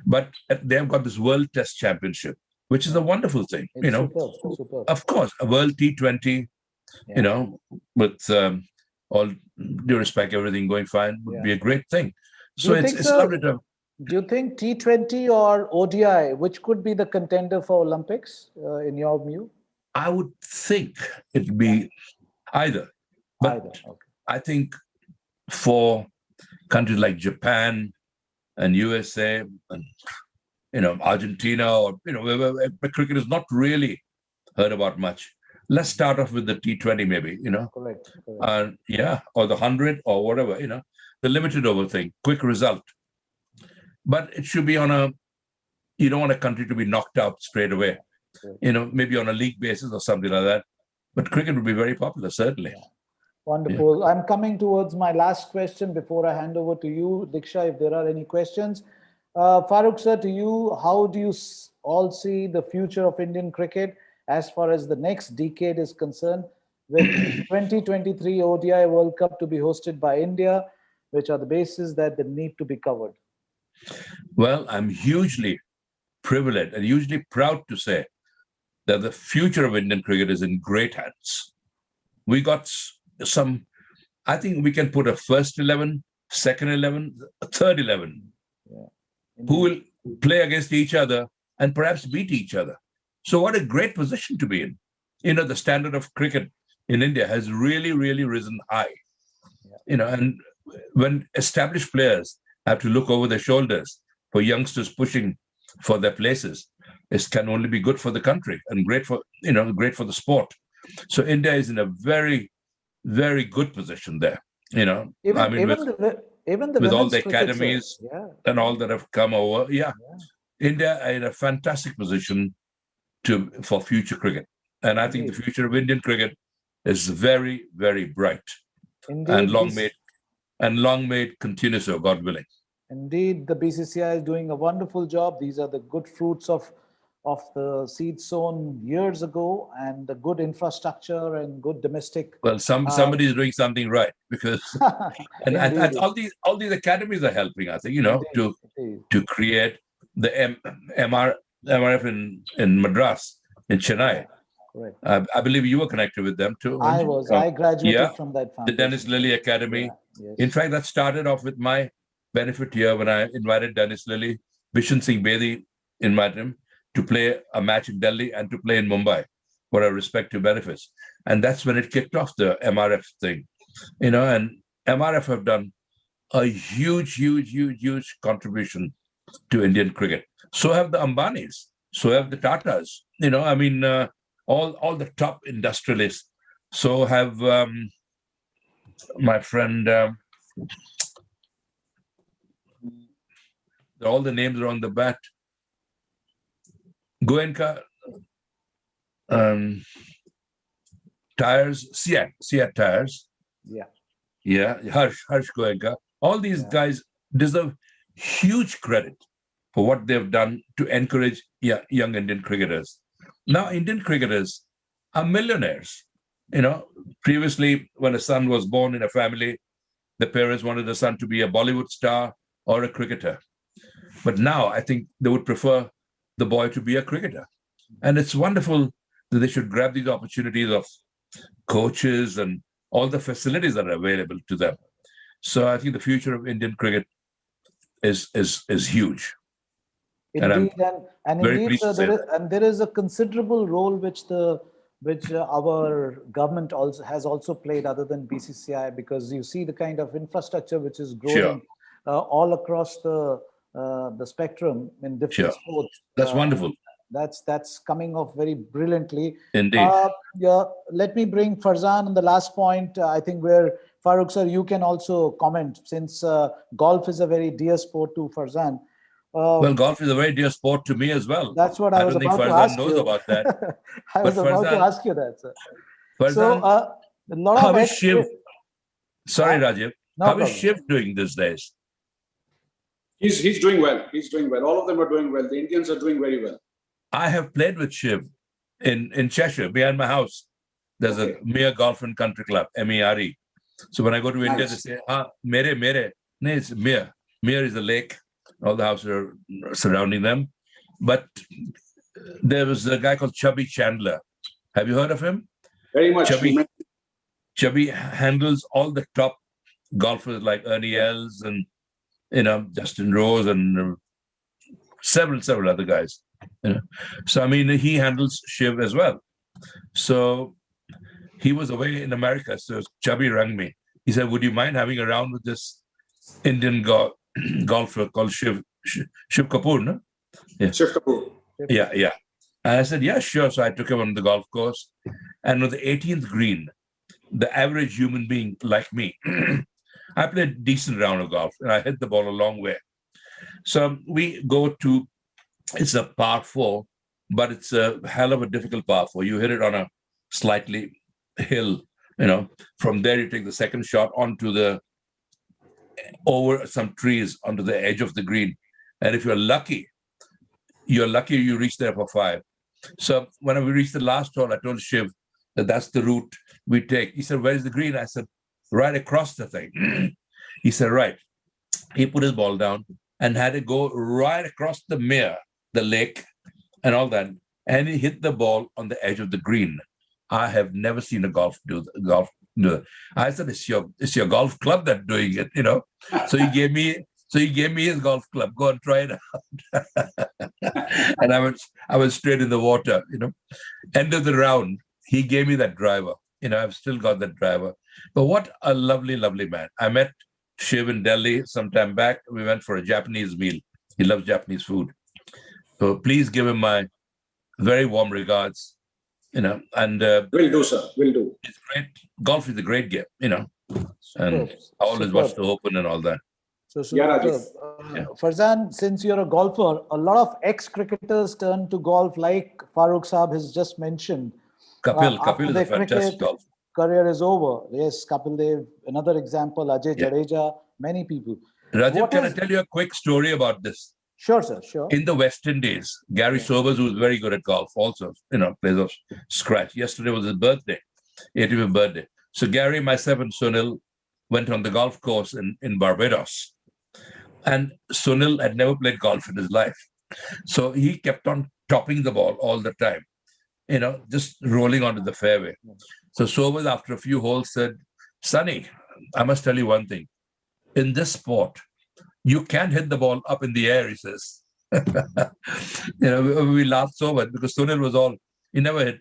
But they've got this World Test Championship, which is a wonderful thing. It's superb. Of course, a World T20, with all due respect, everything going fine would be a great thing. So it's lovely to. Do you think T20 or ODI, which could be the contender for Olympics, in your view? I would think it'd be either. But okay. I think for countries like Japan and USA and Argentina, or where cricket is not really heard about much, let's start off with the T20 maybe, Correct. Or the 100 or whatever, the limited over thing, quick result. But it should be on a you don't want a country to be knocked out straight away. Maybe on a league basis or something like that. But cricket would be very popular, certainly. Yeah. Wonderful. I'm coming towards my last question before I hand over to you, Diksha, if there are any questions. Farokh sir, to you, how do you all see the future of Indian cricket as far as the next decade is concerned, with 2023 ODI World Cup to be hosted by India, which are the bases that need to be covered? Well, I'm hugely privileged and hugely proud to say that the future of Indian cricket is in great hands. We got some, I think we can put a first 11, second 11, a third 11, who will play against each other and perhaps beat each other. So what a great position to be in. The standard of cricket in India has really, really risen high. And when established players have to look over their shoulders for youngsters pushing for their places, it can only be good for the country and great for the sport. So India is in a very, very good position there. Even the with all women's the cricket, academies and all that have come over, India is in a fantastic position for future cricket. And I think the future of Indian cricket is very, very bright. Indeed, and long may it continue so, God willing. Indeed, the BCCI is doing a wonderful job. These are the good fruits of the seed sown years ago, and the good infrastructure and good domestic. Well, somebody is doing something right, because and all these academies are helping. I think to create the MRF in Madras, in Chennai. Correct. I believe you were connected with them too. I was. I graduated from that foundation. The Dennis Lilly Academy. Yes. In fact, that started off with my benefit here when I invited Dennis Lilly. Bishan Singh Bedi invited him to play a match in Delhi and to play in Mumbai for our respective benefits. And that's when it kicked off the MRF thing. And MRF have done a huge, huge, huge, huge contribution to Indian cricket. So have the Ambanis. So have the Tatas. All the top industrialists. So have my friend, all the names are on the bat. Goenka tires, Seat tires. Harsh Goenka. All these guys deserve huge credit for what they've done to encourage young Indian cricketers. Now, Indian cricketers are millionaires. Previously, when a son was born in a family, the parents wanted the son to be a Bollywood star or a cricketer. But now I think they would prefer the boy to be a cricketer. And it's wonderful that they should grab these opportunities of coaches and all the facilities that are available to them. So I think the future of Indian cricket is huge. Indeed, and indeed, there is a considerable role which our government has also played, other than BCCI, because you see the kind of infrastructure which is growing all across the spectrum in different sports. That's wonderful. That's coming off very brilliantly. Indeed. Let me bring Farzan on the last point. I think where Farokh sir, you can also comment, since golf is a very dear sport to Farzan. Well, golf is a very dear sport to me as well. That's what I was about to ask you. I don't think Farzan knows about that. I was about to ask you that, sir. Farzan, so, a lot how of is Shiv? Sorry, Rajiv. How problem. is Shiv doing these days? He's doing well. He's doing well. All of them are doing well. The Indians are doing very well. I have played with Shiv in Cheshire, behind my house. There's a Mere Golf and Country Club, MERE. So when I go to India, they say, Mere. No, it's Mere. Mere is a lake. All the houses are surrounding them. But there was a guy called Chubby Chandler. Have you heard of him? Very much. Chubby handles all the top golfers like Ernie Els and Justin Rose and several other guys. So I mean, he handles Shiv as well. So he was away in America. So Chubby rang me. He said, "Would you mind having a round with this Indian golfer called Shiv Kapoor?" No? Yeah. Shiv Kapoor. Yeah. And I said, "Yeah, sure." So I took him on the golf course, and on the 18th green, the average human being like me, I played a decent round of golf, and I hit the ball a long way. So we go to It's a par four, but it's a hell of a difficult par four. You hit it on a slightly hill, From there, you take the second shot onto over some trees onto the edge of the green. And if you're lucky you reach there for five. So when we reached the last hole, I told Shiv that that's the route we take. He said, "Where's the green?" I said, "Right across the thing." He said, "Right." He put his ball down and had it go right across the mere, the lake, and all that. And he hit the ball on the edge of the green. I have never seen a golf do that. I said, it's your golf club that's doing it, So he gave me his golf club. Go and try it out. And I was straight in the water, End of the round, he gave me that driver. I've still got that driver. But what a lovely, lovely man. I met Shiv in Delhi some time back. We went for a Japanese meal. He loves Japanese food. So please give him my very warm regards, and Will do, sir. Will do. it's great. Golf is a great game, and Superb, I always watch the superb. Open and all that. So Yeah, superb. Rajiv. Yeah. Farzan, since you're a golfer, a lot of ex-cricketers turn to golf, like Farokh Saab has just mentioned. Kapil After is a their fantastic cricket golfer. career is over. Yes, Kapil Dev, another example, Ajay Yeah. Jadeja, many people. Rajiv, What can I is- tell you a quick story about this? Sure, sir, sure. In the West Indies, Gary Sobers, who's very good at golf, also, plays off scratch. Yesterday was his birthday, 85th birthday. So Gary, myself, and Sunil went on the golf course in Barbados. And Sunil had never played golf in his life. So he kept on topping the ball all the time, just rolling onto the fairway. So Sobers, after a few holes, said, "Sonny, I must tell you one thing. In this sport, you can't hit the ball up in the air," he says. We laughed so much because Sunil he never hit,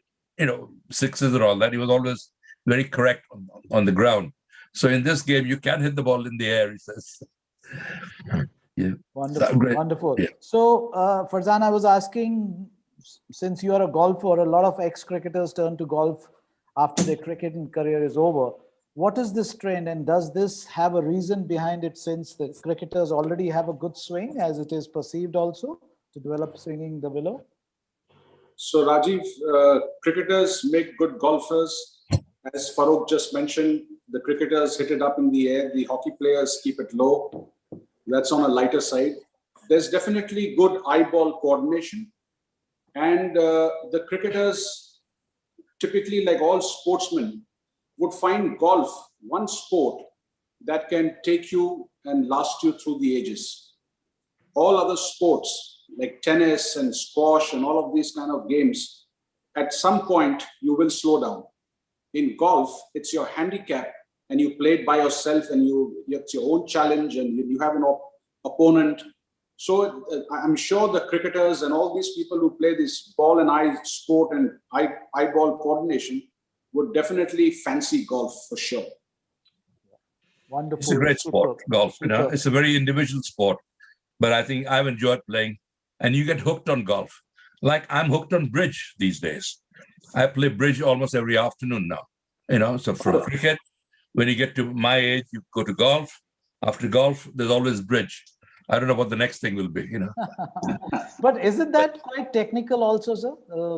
sixes or all that. He was always very correct on the ground. So in this game, you can't hit the ball in the air, he says. Yeah. Wonderful, Great. wonderful. Yeah. So, Farzan, I was asking, since you are a golfer, a lot of ex-cricketers turn to golf after their cricketing career is over. What is this trend, and does this have a reason behind it, since the cricketers already have a good swing, as it is perceived also, to develop swinging the willow? So, Rajiv, cricketers make good golfers. As Farokh just mentioned, the cricketers hit it up in the air. The hockey players keep it low. That's on a lighter side. There's definitely good eyeball coordination. And the cricketers, typically, like all sportsmen, would find golf one sport that can take you and last you through the ages. All other sports like tennis and squash and all of these kind of games, at some point you will slow down. In golf, it's your handicap and you play it by yourself, and it's your own challenge, and you have an opponent. So I'm sure the cricketers and all these people who play this ball and eye sport and eyeball coordination would definitely fancy golf for sure. Wonderful. It's a great sport, golf. Superb. It's a very individual sport, but I think I've enjoyed playing. And you get hooked on golf. Like I'm hooked on bridge these days. I play bridge almost every afternoon now. So from cricket, when you get to my age, you go to golf. After golf, there's always bridge. I don't know what the next thing will be. But isn't that quite technical also, sir?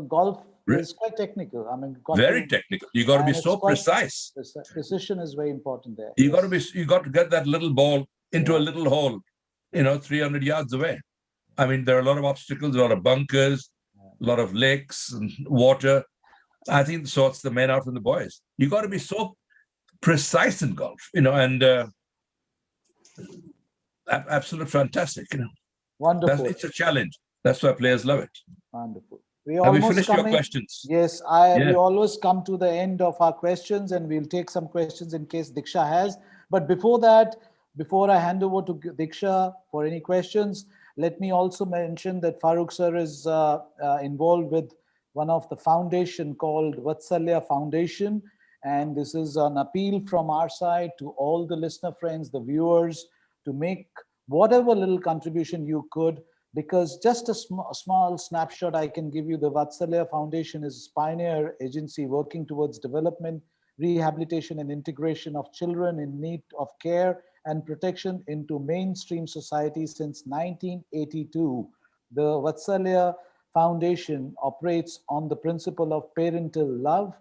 Golf is quite technical. I mean, Very technical. You got to be and so it's quite- precise. Precision is very important there. You Yes. got to get that little ball into a little hole, 300 yards away. I mean, there are a lot of obstacles, a lot of bunkers, a lot of lakes and water. I think it sorts the men out from the boys. You got to be so precise in golf, and absolute fantastic. Wonderful. It's a challenge. That's why players love it. Wonderful. We Have we almost finished your coming- questions? Yes, Yeah. we always come to the end of our questions, and we'll take some questions in case Diksha has. But before that, before I hand over to Diksha for any questions, let me also mention that Farokh sir is involved with one of the foundation called Vatsalya Foundation. And this is an appeal from our side to all the listener friends, the viewers, to make whatever little contribution you could, because just a small snapshot I can give you. The Vatsalya Foundation is a pioneer agency working towards development, rehabilitation, and integration of children in need of care and protection into mainstream society since 1982. The Vatsalya Foundation operates on the principle of parental love.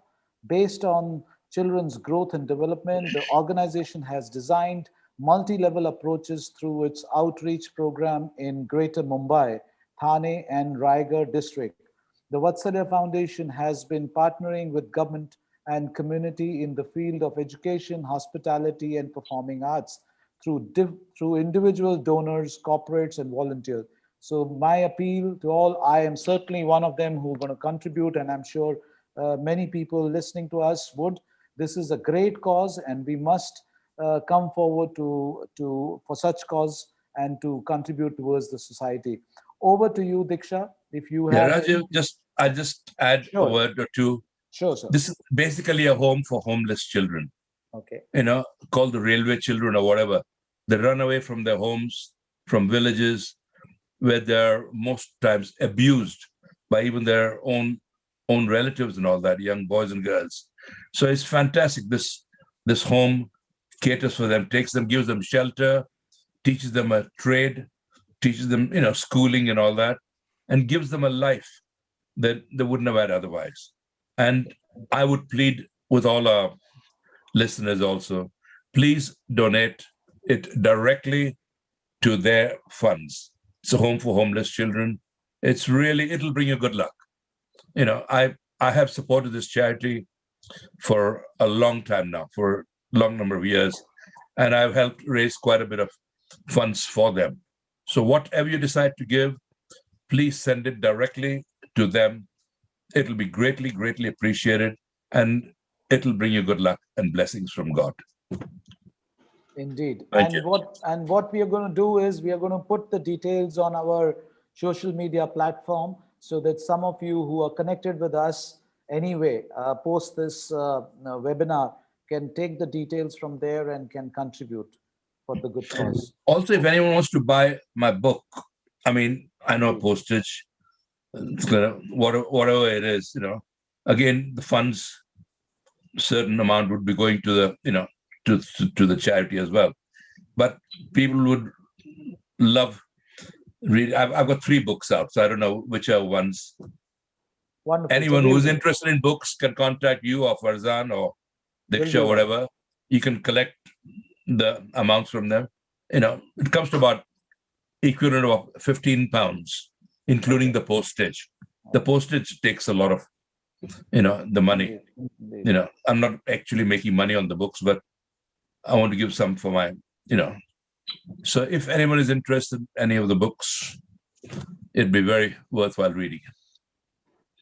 Based on children's growth and development, the organization has designed multi-level approaches through its outreach program in Greater Mumbai, Thane, and Raigad district. The Vatsalya Foundation has been partnering with government and community in the field of education, hospitality, and performing arts through individual donors, corporates, and volunteers. So my appeal to all, I am certainly one of them who are going to contribute, and I'm sure many people listening to us would. This is a great cause, and we must come forward for such cause and to contribute towards the society. Over to you, Diksha, if you Yeah, have. Rajiv, I just add a Sure. word or two. Sure, sir. This is basically a home for homeless children, Okay. called the railway children or whatever. They run away from their homes, from villages, where they're most times abused by even their own relatives and all that, young boys and girls. So it's fantastic. This home caters for them, takes them, gives them shelter, teaches them a trade, teaches them, schooling and all that, and gives them a life that they wouldn't have had otherwise. And I would plead with all our listeners also, please donate it directly to their funds. It's a home for homeless children. It'll bring you good luck. I have supported this charity for a long time now, for a long number of years, and I've helped raise quite a bit of funds for them. So whatever you decide to give, please send it directly to them. It'll be greatly, greatly appreciated, and it'll bring you good luck and blessings from God. Indeed. Thank And you. what we are going to do is we are going to put the details on our social media platform so that some of you who are connected with us anyway, post this webinar, can take the details from there and can contribute for the good cause. Also, if anyone wants to buy my book, I know postage, whatever it is, again, the funds, certain amount would be going to the, to the charity as well. But people would love read. I've got 3 books out, so I don't know whichever ones. Wonderful. Anyone who's interested in books can contact you or Farzan or Diksha, whatever. You can collect the amounts from them. It comes to about equivalent of 15 pounds, including the postage. The postage takes a lot of, the money. I'm not actually making money on the books, but I want to give some for my, So if anyone is interested in any of the books, it'd be very worthwhile reading.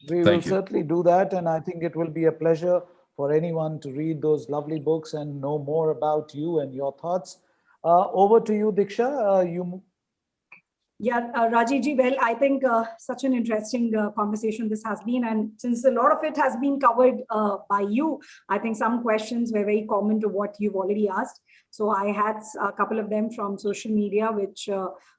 We will certainly do that, and I think it will be a pleasure for anyone to read those lovely books and know more about you and your thoughts. Over to you, Diksha. Yeah, Rajiv ji, well, I think such an interesting conversation this has been. And since a lot of it has been covered by you, I think some questions were very common to what you've already asked. So I had a couple of them from social media, which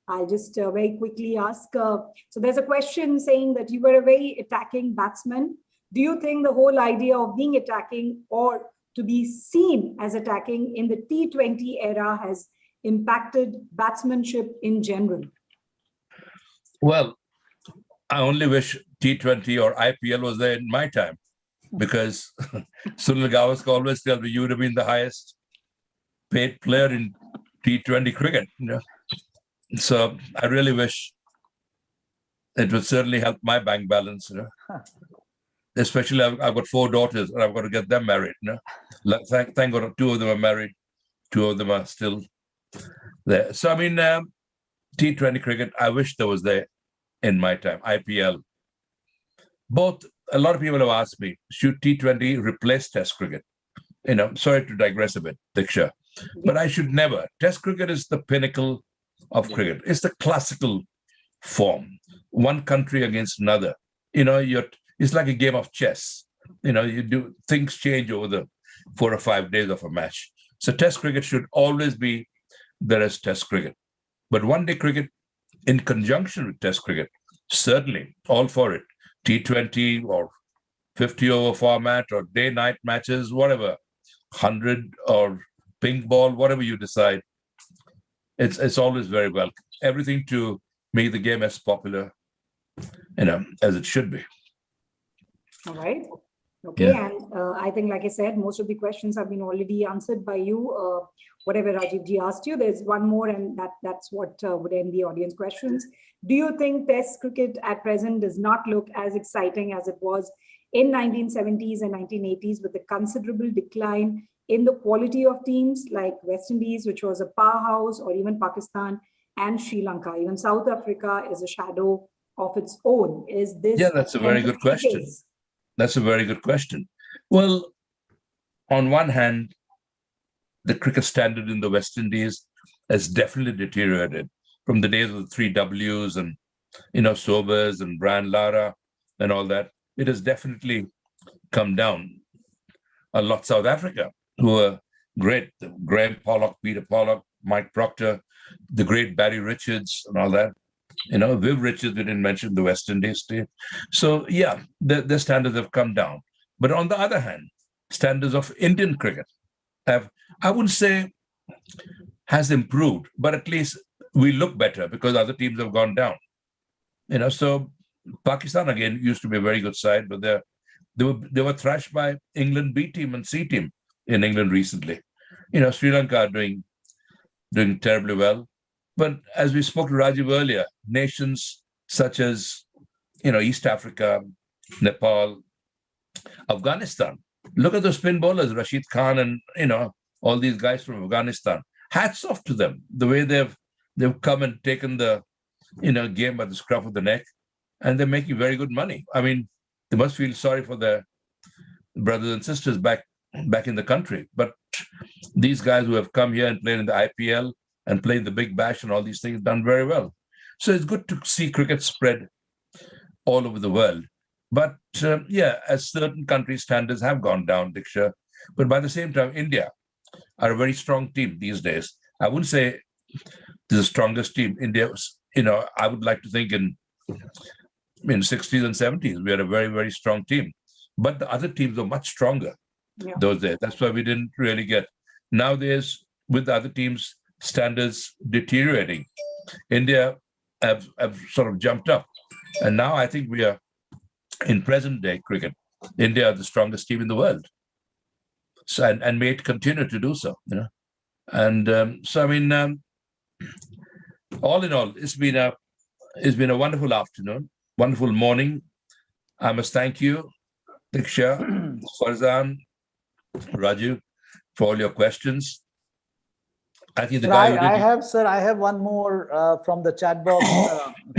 I'll just very quickly ask. So there's a question saying that you were a very attacking batsman. Do you think the whole idea of being attacking or to be seen as attacking in the T20 era has impacted batsmanship in general? Well, I only wish T20 or IPL was there in my time, because Sunil Gavaskar always tells me you would have been the highest paid player in T20 cricket. So I really wish it would certainly help my bank balance. Especially I've got 4 daughters and I've got to get them married. Thank God 2 of them are married, 2 of them are still there. So T20 cricket, I wish there was there in my time. IPL. Both, a lot of people have asked me, should T20 replace Test cricket? Sorry to digress a bit, Diksha, but I should never. Test cricket is the pinnacle of cricket. It's the classical form. One country against another. It's like a game of chess. Things change over the 4 or 5 days of a match. So Test cricket should always be there as Test cricket. But one-day cricket, in conjunction with Test cricket, certainly all for it. T20 or 50-over format or day-night matches, whatever, 100 or ping ball, whatever you decide, it's always very welcome. Everything to make the game as popular as it should be. All right. Okay. Yeah. And I think, like I said, most of the questions have been already answered by you. Whatever Rajiv ji asked you, there's one more, and that's what would end the audience questions. Do you think Test cricket at present does not look as exciting as it was in 1970s and 1980s, with a considerable decline in the quality of teams like West Indies, which was a powerhouse, or even Pakistan and Sri Lanka? Even South Africa is a shadow of its own. Is this? Yeah, that's a very good question. That's a very good question. Well, on one hand, the cricket standard in the West Indies has definitely deteriorated from the days of the three Ws and, Sobers and Brian Lara and all that. It has definitely come down a lot. South Africa, who were great, Graham Pollock, Peter Pollock, Mike Proctor, the great Barry Richards and all that. Viv Richards, we didn't mention the West Indies team. So yeah, the standards have come down. But on the other hand, standards of Indian cricket have, I wouldn't say has improved, but at least we look better because other teams have gone down. So Pakistan again used to be a very good side, but they were thrashed by England B team and C team in England recently. Sri Lanka are doing terribly well. But as we spoke to Rajiv earlier, nations such as, East Africa, Nepal, Afghanistan, look at the spin bowlers, Rashid Khan and, all these guys from Afghanistan. Hats off to them, the way they've come and taken the, game by the scruff of the neck, and they're making very good money. I mean, they must feel sorry for their brothers and sisters back in the country. But these guys who have come here and played in the IPL and played the Big Bash and all these things, done very well. So it's good to see cricket spread all over the world. But as certain countries' standards have gone down, Diksha, but by the same time, India are a very strong team these days. I wouldn't say the strongest team. India, I would like to think in 60s and 70s, we had a very, very strong team. But the other teams were much stronger those days. That's why we didn't really get. Nowadays, with the other teams' standards deteriorating, India have sort of jumped up. And now I think we are, in present day cricket, India are the strongest team in the world. So, and may it continue to do so, And all in all, it's been a wonderful afternoon, wonderful morning. I must thank you, Diksha, Farzan, Raju, for all your questions. I think the Sir, guy I have one more from the chat box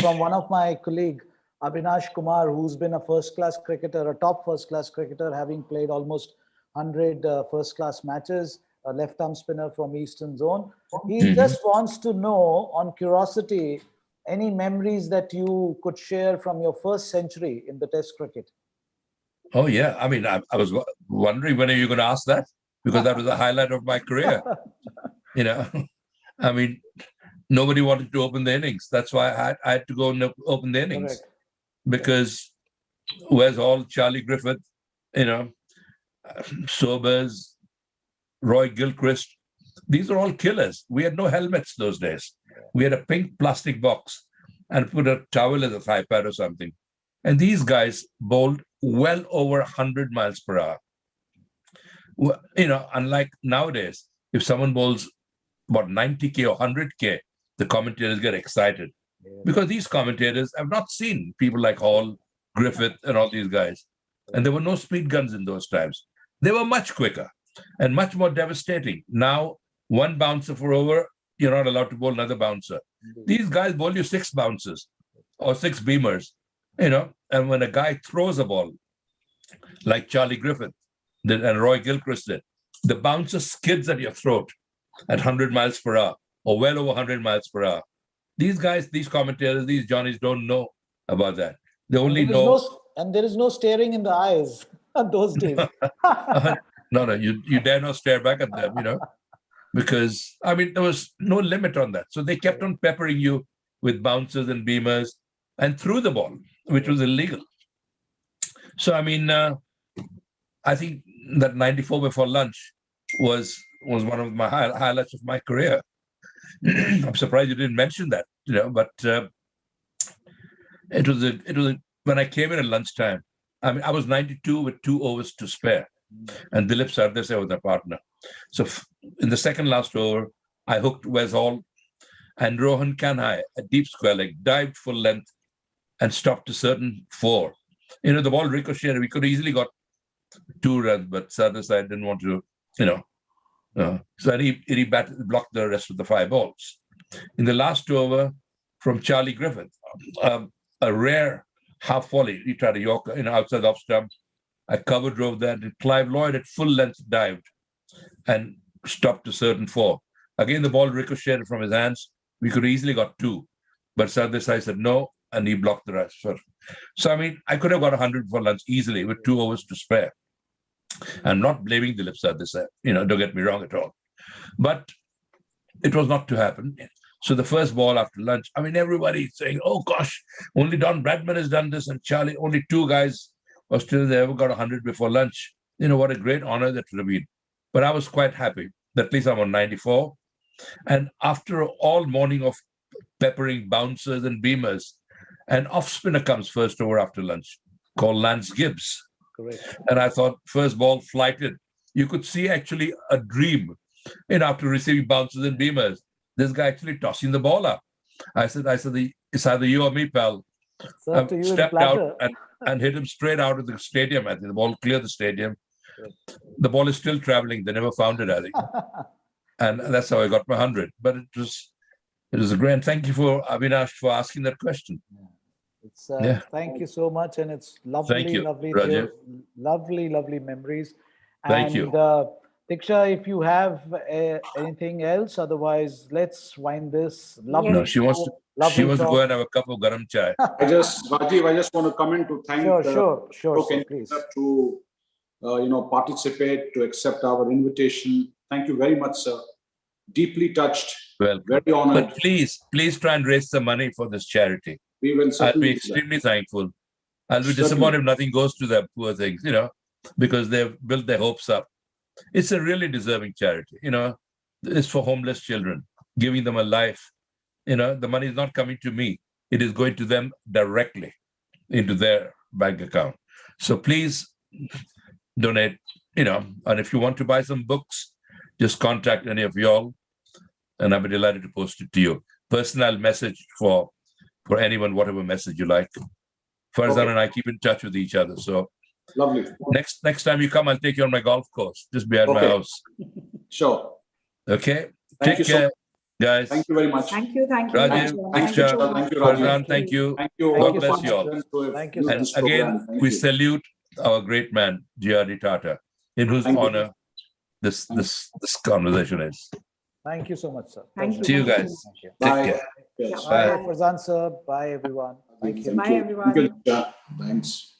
from one of my colleague, Abhinash Kumar, who's been a first-class cricketer, a top first-class cricketer, having played almost 100 first-class matches, a left-arm spinner from Eastern Zone. He just wants to know, on curiosity, any memories that you could share from your first century in the Test cricket. Oh, yeah. I mean, I was wondering when are you going to ask that? Because that was the highlight of my career. I mean, nobody wanted to open the innings. That's why I had to go and open the innings. Correct. Because where's all Charlie Griffith, Sobers, Roy Gilchrist, these are all killers. We had no helmets those days. We had a pink plastic box and put a towel as a thigh pad or something. And these guys bowled well over 100 miles per hour. Unlike nowadays, if someone bowls about 90K or 100K, the commentators get excited. Because these commentators have not seen people like Hall, Griffith, and all these guys. And there were no speed guns in those times. They were much quicker and much more devastating. Now, one bouncer for over, you're not allowed to bowl another bouncer. These guys bowl you 6 bouncers or 6 beamers, and when a guy throws a ball, like Charlie Griffith did and Roy Gilchrist did, the bouncer skids at your throat at 100 miles per hour or well over 100 miles per hour. These guys, these commentators, these Johnnies don't know about that. They only know. And there is no staring in the eyes those days. No, you dare not stare back at them, because, I mean, there was no limit on that. So they kept on peppering you with bouncers and beamers and threw the ball, which was illegal. So, I mean, I think that 94 before lunch was one of my highlights of my career. I'm surprised you didn't mention that, but it was when I came in at lunchtime, I mean, I was 92 with 2 overs to spare. And Dilip Sardesai was their partner. So in the second last over, I hooked Wes Hall, and Rohan Kanhai, a deep square leg, dived full length and stopped a certain 4. You know, the ball ricocheted. We could easily got 2 runs, but Sardesai didn't want to, so he blocked the rest of the 5 balls. In the last over, from Charlie Griffith, a rare half volley. He tried a Yorker, outside off stump. I cover drove that. And Clive Lloyd at full length dived and stopped a certain 4. Again, the ball ricocheted from his hands. We could easily got 2, but Sardesai said no, and he blocked the rest. So I mean, I could have got 100 for lunch easily with 2 overs to spare. I'm not blaming Dilip Sardesai, don't get me wrong at all. But it was not to happen. So the first ball after lunch, I mean, everybody's saying, oh gosh, only Don Bradman has done this, and Charlie, only 2 guys Australians ever got 100 before lunch. What a great honor that would have been. But I was quite happy that at least I'm on 94. And after all morning of peppering bouncers and beamers, an off spinner comes first over after lunch called Lance Gibbs. Correct. And I thought first ball flighted. You could see actually a dream, after receiving bouncers and beamers. This guy actually tossing the ball up. I said, it's either you or me, pal. Stepped out and hit him straight out of the stadium. I think the ball cleared the stadium. Yes. The ball is still traveling. They never found it, I think. And that's how I got my 100. But it was a grand. Thank you for Avinash for asking that question. It's thank you so much, and it's lovely, lovely memories. Thank you. Diksha, if you have anything else, otherwise let's wind this. Lovely. No, she wants to go and have a cup of garam chai. Rajiv, I just want to come in to thank sure, please. To participate, to accept our invitation. Thank you very much, sir. Deeply touched. Well, very honored. But please try and raise some money for this charity. We will. I'll be extremely thankful. I'll be disappointed if nothing goes to them, poor things, because they've built their hopes up. It's a really deserving charity, It's for homeless children, giving them a life. The money is not coming to me. It is going to them directly into their bank account. So please donate, and if you want to buy some books, just contact any of y'all, and I'll be delighted to post it to you. Personal message for anyone, whatever message you like. Farzan and I keep in touch with each other. So lovely. Next time you come, I'll take you on my golf course, just behind my house. Sure. Okay. Take care, guys. Thank you very much. Thank you. Rajiv, thank you, Farzan, thank you. God bless you all. Thank you. And again, we salute our great man, G.R.D. Tata, in whose honor this conversation is. Thank you so much, sir. Thank you. See you guys. Bye. Take care. Yes. Bye, Farzan sir. Bye, everyone. Thank you. Bye, everyone. Thanks.